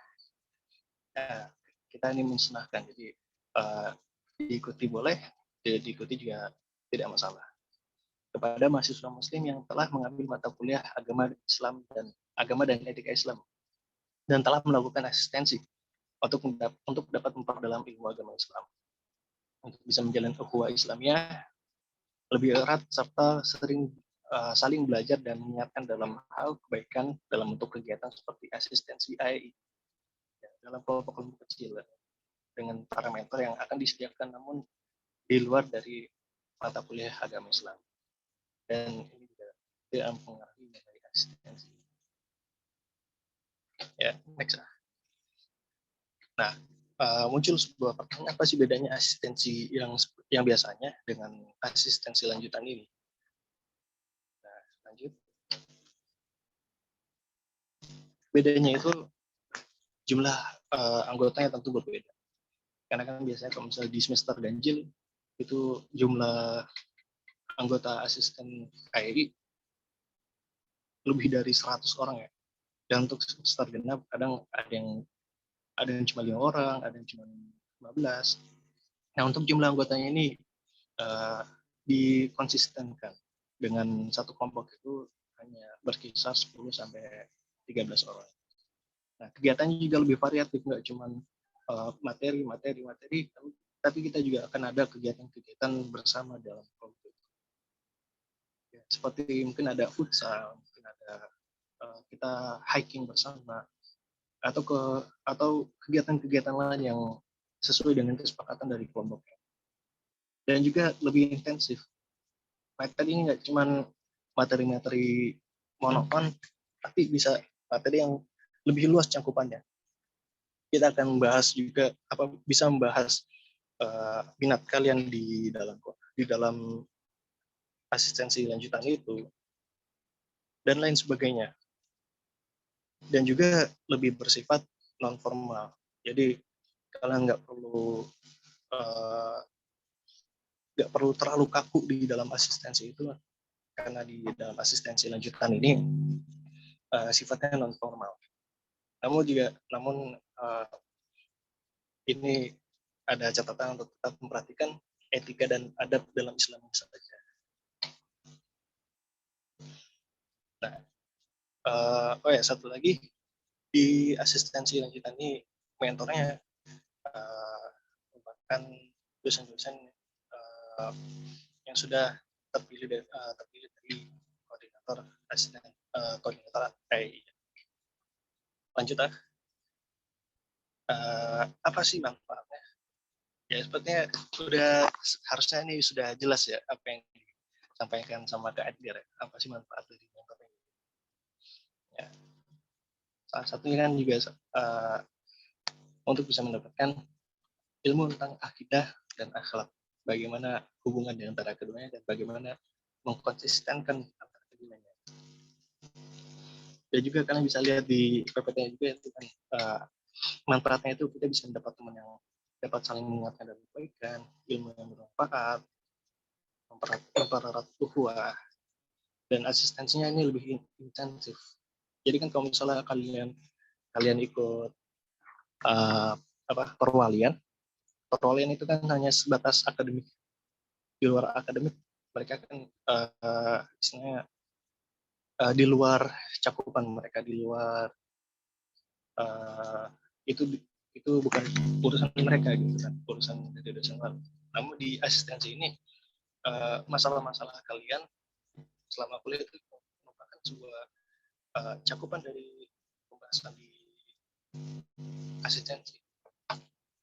Ya, kita ini mensunahkan. Jadi diikuti boleh, tidak diikuti juga tidak masalah. Kepada mahasiswa muslim yang telah mengambil mata kuliah agama dan etika Islam dan telah melakukan asistensi untuk dapat memperdalam ilmu agama Islam, untuk bisa menjalin ukhuwah Islamiyah lebih erat serta saling belajar dan mengingatkan dalam hal kebaikan dalam bentuk kegiatan seperti asistensi AEI ya, dalam kelompok kecil dengan parameter yang akan disediakan namun di luar dari mata kuliah agama Islam, dan ini juga tidak mempengaruhi dari asistensi. Ya, next. Nah, muncul sebuah pertanyaan, apa sih bedanya asistensi yang biasanya dengan asistensi lanjutan ini? Nah, lanjut. Bedanya itu jumlah anggotanya tentu berbeda. Karena kan biasanya kalau misalnya di semester ganjil itu jumlah anggota asisten KRI lebih dari 100 orang ya. Dan untuk semester genap kadang ada yang cuma 5 orang, ada yang cuma 15. Nah, untuk jumlah anggotanya ini dikonsistenkan dengan satu kelompok itu hanya berkisar 10 sampai 13 orang. Nah, kegiatannya juga lebih variatif, nggak cuma materi, tapi kita juga akan ada kegiatan-kegiatan bersama dalam kelompok. Ya, seperti mungkin ada futsal, mungkin ada kita hiking bersama, atau kegiatan-kegiatan lain yang sesuai dengan kesepakatan dari kelompoknya. Dan juga lebih intensif. Materi ini nggak cuma materi-materi monoton, tapi bisa materi yang lebih luas cakupannya. Kita akan membahas juga bisa membahas minat kalian di dalam asistensi lanjutan itu dan lain sebagainya. Dan juga lebih bersifat non formal. Jadi kalian nggak perlu terlalu kaku di dalam asistensi itu, karena di dalam asistensi lanjutan ini sifatnya non formal. Namun ini ada catatan untuk tetap memperhatikan etika dan adab dalam Islam saja. Nah, satu lagi, di asistensi lanjutan ini mentornya merupakan dosen-dosen yang sudah terpilih dari koordinator asisten koordinator lanjut apa sih manfaatnya? Ya sepertinya harusnya ini sudah jelas ya apa yang disampaikan sama Kak Edgar. Apa sih manfaat dari mentor ini? Ya, salah satunya kan juga untuk bisa mendapatkan ilmu tentang akidah dan akhlak. Bagaimana hubungan di antara keduanya dan bagaimana mengkonsistenkan antara keduanya. Dan juga kalian bisa lihat di PPT juga itu kan manfaatnya itu kita bisa mendapat teman yang dapat saling mengingatkan dan kebaikan, ilmu yang bermanfaat, mempererat ukhuwah, dan asistensinya ini lebih intensif. Jadi kan kalau misalnya kalian ikut perwalian itu kan hanya sebatas akademik. Di luar akademik mereka kan istilahnya di luar cakupan mereka, di luar itu bukan urusan mereka gitu kan, urusan dari dosen lain. Namun di asistensi ini masalah-masalah kalian selama kuliah itu merupakan sebuah cakupan dari pembahasan di asistensi,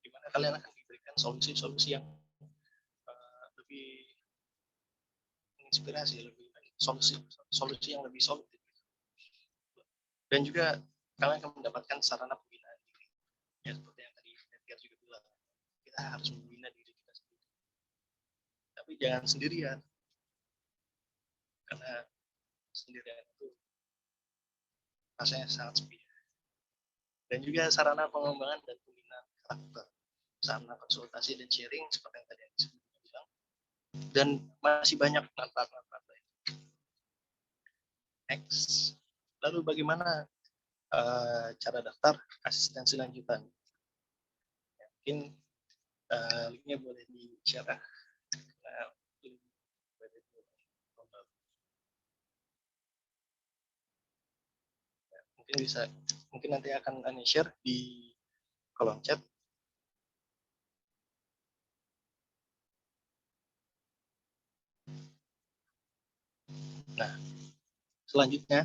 di mana kalian akan diberikan solusi-solusi yang lebih menginspirasi, solusi yang lebih solid. Dan juga kalian akan mendapatkan sarana pembinaan diri. Ya seperti yang tadi Edgar juga bilang, kita harus membina diri kita sendiri. Tapi jangan sendirian, karena sendirian itu rasanya sangat sepi. Dan juga sarana pengembangan dan pembinaan karakter, sarana konsultasi dan sharing seperti yang tadi yang sebelumnya bilang, dan masih banyak manfaat-manfaat lain. Next. Lalu bagaimana cara daftar asistensi lanjutan? Mungkin linknya boleh di-share. Mungkin nanti akan share di kolom chat. Nah, selanjutnya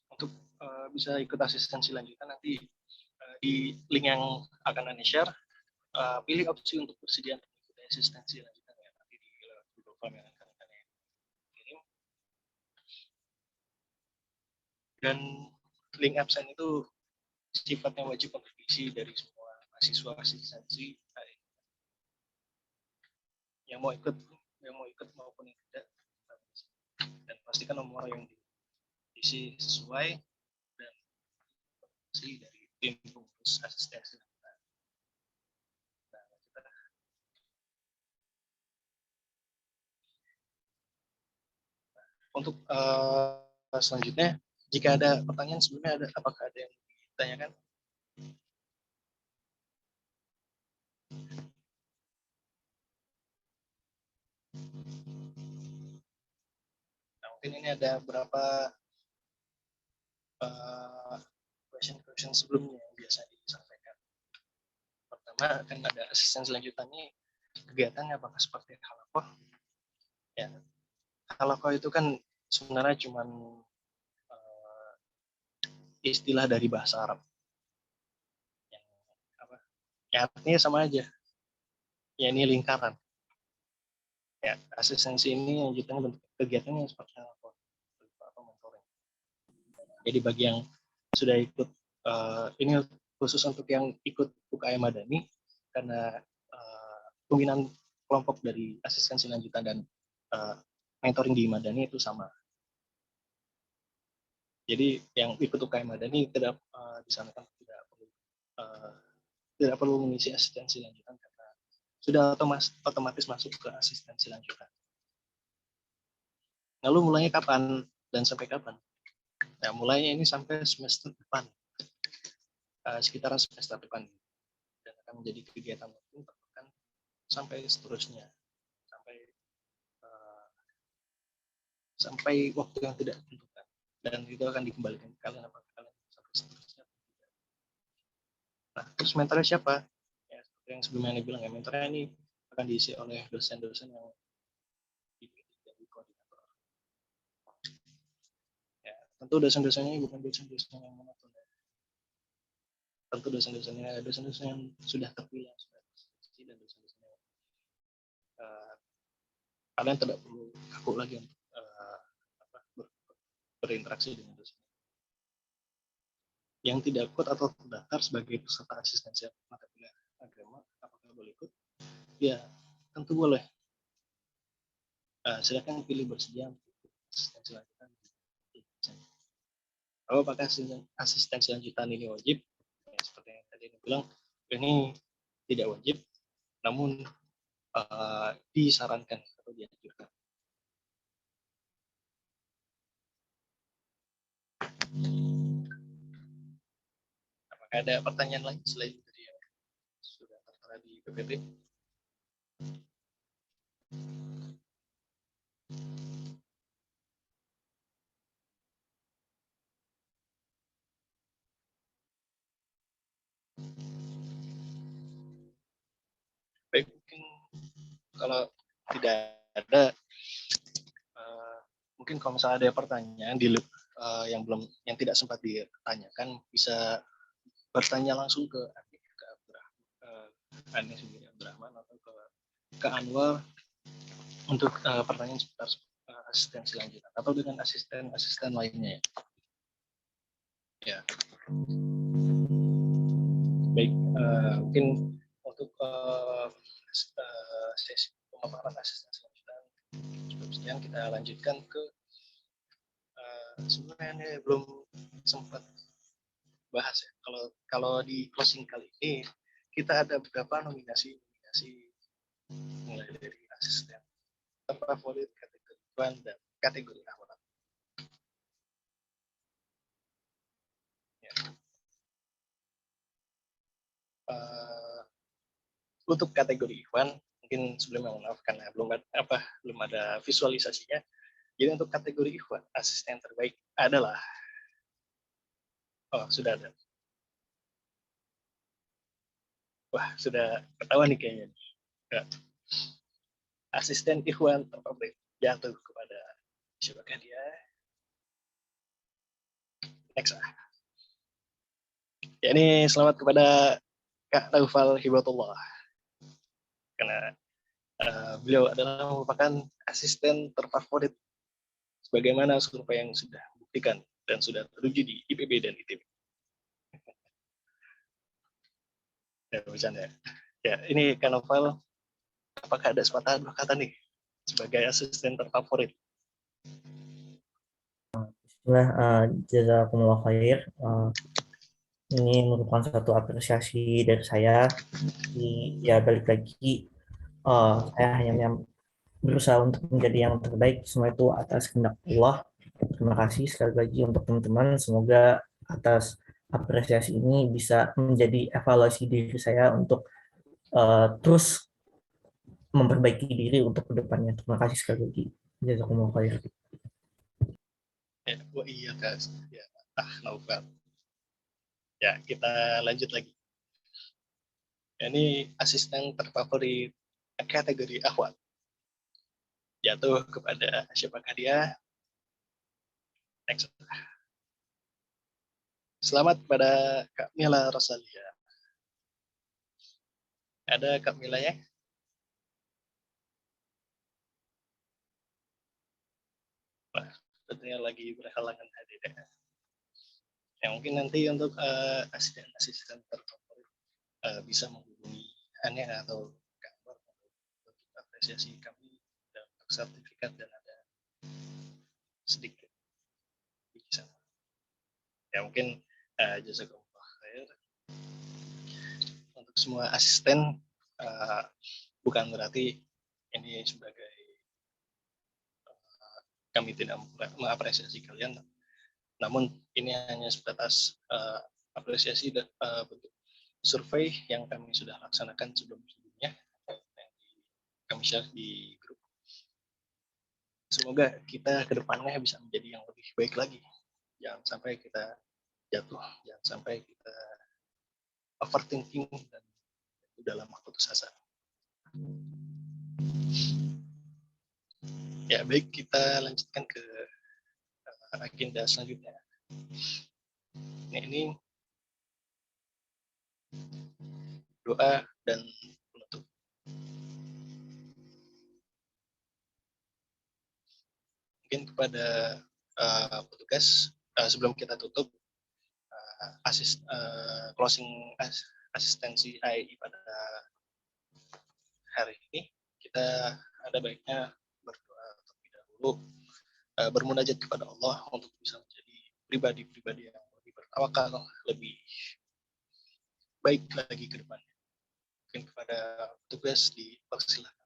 untuk bisa ikut asistensi lanjutan nanti di link yang akan share, pilih opsi untuk bersedia mengikuti asistensi lanjutan ya, nanti di Google Form yang akan kirim. Dan link absen itu sifatnya wajib untuk diisi dari semua mahasiswa asistensi yang mau ikut maupun yang tidak, dan pastikan nomor yang diisi sesuai dan dari tim pengurus asistensi. Untuk selanjutnya, jika ada pertanyaan sebelumnya, apakah ada yang ditanyakan? Nah, mungkin ini ada beberapa question sebelumnya yang biasa disampaikan. Pertama, kan ada asistensi lanjutannya, kegiatannya apakah seperti halakoh? Ya, halakoh itu kan sebenarnya cuma istilah dari bahasa Arab. Ya, artinya sama aja. Ya, ini lingkaran. Ya, asistensi ini lanjutannya bentuk kegiatannya seperti halakoh atau mentoring. Jadi bagi yang sudah ikut, ini khusus untuk yang ikut UKM Madani, karena pembinaan kelompok dari asistensi lanjutan dan mentoring di Madani itu sama. Jadi yang ikut UKM Madani tidak disarankan tidak perlu mengisi asistensi lanjutan karena sudah otomatis masuk ke asistensi lanjutan. Lalu mulainya kapan dan sampai kapan? Nah, mulainya ini sampai semester depan, sekitaran semester depan, dan akan menjadi kegiatan rutin per pekan sampai seterusnya, sampai waktu yang tidak ditentukan, dan itu akan dikembalikan ke kalian apakah kalian sampai seterusnya. Nah, terus mentornya siapa? Ya, seperti yang sebelumnya Anda bilang, ya, mentornya ini akan diisi oleh dosen-dosen yang jadi koordinator. Ya, tentu dosen-dosennya bukan dosen-dosen yang monoton. Tentu dosen-dosennya dosen-dosen yang sudah terpilih, sudah terseleksi, dan dosen-dosen yang kalian tidak perlu kaku lagi untuk berinteraksi dengan dosen. Yang tidak ikut atau terdaftar sebagai peserta asistensi mata kuliah agama, apakah boleh ikut? Ya, tentu boleh. Silakan pilih bersedia untuk asistensi lanjutan. Apakah asistensi lanjutan ini wajib? Ya, seperti yang tadi saya bilang, ini tidak wajib, namun disarankan atau dianjurkan. Apakah ada pertanyaan lain selain dari yang sudah tertera di PPT? Baik, mungkin kalau tidak ada, mungkin kalau misalnya ada pertanyaan yang tidak sempat ditanyakan, bisa bertanya langsung ke Abdurrahman atau ke Anwar untuk pertanyaan seputar asistensi lanjutan atau dengan asisten lainnya. Ya. Baik, mungkin untuk sesi pemaparan asistensi lanjutan cukup sekian. Kita lanjutkan ke sebenarnya ini belum sempat bahas ya. Kalau di closing kali ini kita ada beberapa nominasi mulai dari asisten terfavorit, kategori Ikhwan, dan kategori akhwat. Ya. Untuk kategori Ikhwan, mungkin sebelumnya maaf karena belum ada visualisasinya. Jadi untuk kategori Ikhwan, asisten terbaik adalah sudah ada. Wah, sudah ketahuan nih kayaknya. Ya. Asisten Ikhwan terfavorit jatuh kepada siapakah dia? Next. Ya, ini selamat kepada Kak Naufal Hibatullah. Karena beliau adalah merupakan asisten terfavorit sebagaimana survei yang sudah buktikan dan sudah teruji di IPB dan ITB. Ya, bercanda. Ya, ini Kak Novel, apakah ada sepatah dua kata nih sebagai asisten terfavorit? Jazakumullah khair. Ini merupakan satu apresiasi dari saya. Ya balik lagi, saya hanya berusaha untuk menjadi yang terbaik. Semua itu atas kehendak Allah. Terima kasih sekali lagi untuk teman-teman. Semoga atas apresiasi ini bisa menjadi evaluasi diri saya untuk terus memperbaiki diri untuk kedepannya. Terima kasih sekali lagi. Jazakumullah khair. Ya, oh iya Kak. Ya, Novel. Ya, kita lanjut lagi. Ini asisten terfavorit kategori akhwat. Jatuh kepada siapakah dia? Next. Selamat kepada Kak Mila Rosalia. Ada Kak Mila ya? Wah, tentunya lagi berhalangan hadir ya. Ya mungkin nanti untuk asisten-asisten terfavorit bisa menghubungi Ania atau Kak Anwar untuk apresiasi kami dan untuk sertifikat dan ada sedikit di sana. Ya mungkin jazakumullah khair. Untuk semua asisten bukan berarti ini sebagai kami tidak mengapresiasi kalian, namun ini hanya sebatas apresiasi dan bentuk survei yang kami sudah laksanakan sebelumnya yang kami share di grup. Semoga kita ke depannya bisa menjadi yang lebih baik lagi. Jangan sampai kita jatuh, jangan sampai kita overthinking dan dalam putus asa. Ya baik, kita lanjutkan ke agenda selanjutnya. Nah, ini doa dan penutup. Mungkin kepada petugas sebelum kita tutup closing asistensi AI pada hari ini, kita ada baiknya berdoa terlebih dahulu, bermunajat kepada Allah untuk bisa menjadi pribadi-pribadi yang lebih bertawakal, lebih baik lagi ke depannya. Mungkin kepada petugas dipersilakan.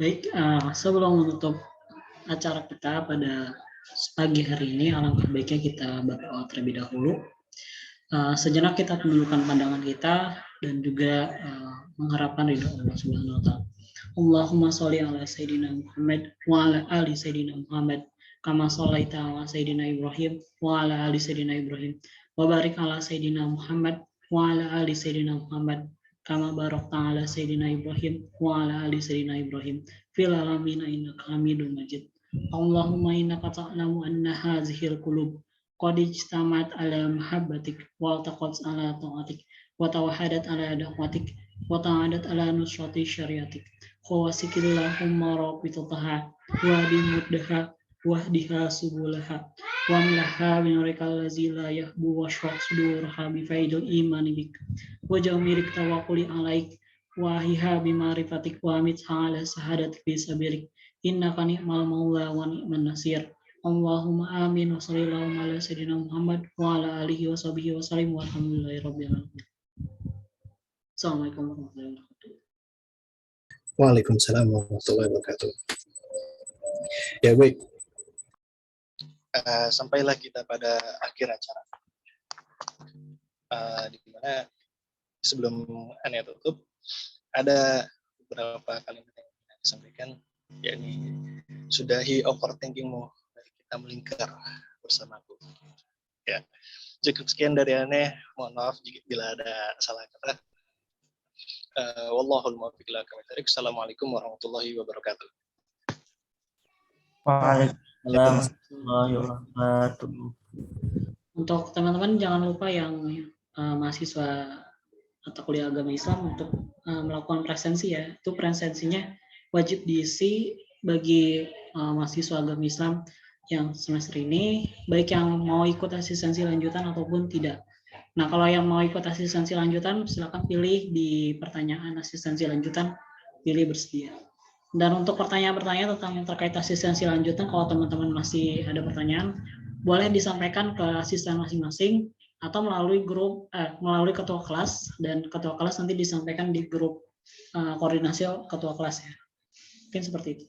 Baik, sebelum menutup acara kita pada pagi hari ini, alangkah baiknya kita berdoa terlebih dahulu. Sejenak kita tundukkan pandangan kita dan juga mengharapkan ridho Allah Subhanahu wa taala. Allahumma sholli ala sayyidina Muhammad wa ala ali sayyidina Muhammad kama shallaita ala sayyidina Ibrahim wa ala ali sayyidina Ibrahim wa barik ala sayyidina Muhammad wa ala ali sayyidina Muhammad kama barakta ala sayyidina Ibrahim wa ala ali sayyidina Ibrahim fil alamin innaka Hamidum Majid. Allahumma innaka ta'lamu anna hazihil qulub qad ijtamat ala mahabbatik wa taqat ala ta'atik wa tawahadat ala da'watik wa ta'adat ala nusrati syariatik khawasikillahumma rabitataha wa dimuddaha wahdiha subulaha wa amlaha binurikal lazi la yahbu wa shrah sudurha bifaidul imani bik wa jamirik tawakkuli alaik wa hiha bimarifatik wa amit ala sahadatik bisabirik innaka ni'mal maula wa ni'man nasir. Allahumma amin wa sallallahu ala sayyidina Muhammad wa ala alihi wa sahbihi wa sallim walhamdulillahi rabbil alamin. Assalamualaikum warahmatullahi wabarakatuh. Waalaikumsalam warahmatullahi wabarakatuh. Ya baik, sampailah kita pada akhir acara. Di mana sebelum Ania tutup, ada beberapa kalimat yang ingin saya sampaikan, yakni sudahi overthinkingmu, dari kita melingkar bersamaku. Ya, cukup sekian dari Ania. Mohon maaf bila ada salah kata. Wallahul muwaffiq ila aqwamit thoriq. Assalamualaikum warahmatullahi wabarakatuh. Waalaikumsalam warahmatullahi wabarakatuh. Untuk teman-teman jangan lupa yang mahasiswa atau kuliah agama Islam untuk melakukan presensi ya. Itu presensinya wajib diisi bagi mahasiswa agama Islam yang semester ini, baik yang mau ikut asistensi lanjutan ataupun tidak. Nah, kalau yang mau ikut asistensi lanjutan, silakan pilih di pertanyaan asistensi lanjutan, pilih bersedia. Dan untuk pertanyaan-pertanyaan tentang yang terkait asistensi lanjutan, kalau teman-teman masih ada pertanyaan, boleh disampaikan ke asisten masing-masing atau melalui grup, melalui ketua kelas, dan ketua kelas nanti disampaikan di grup koordinasi ketua kelas ya. Mungkin seperti itu.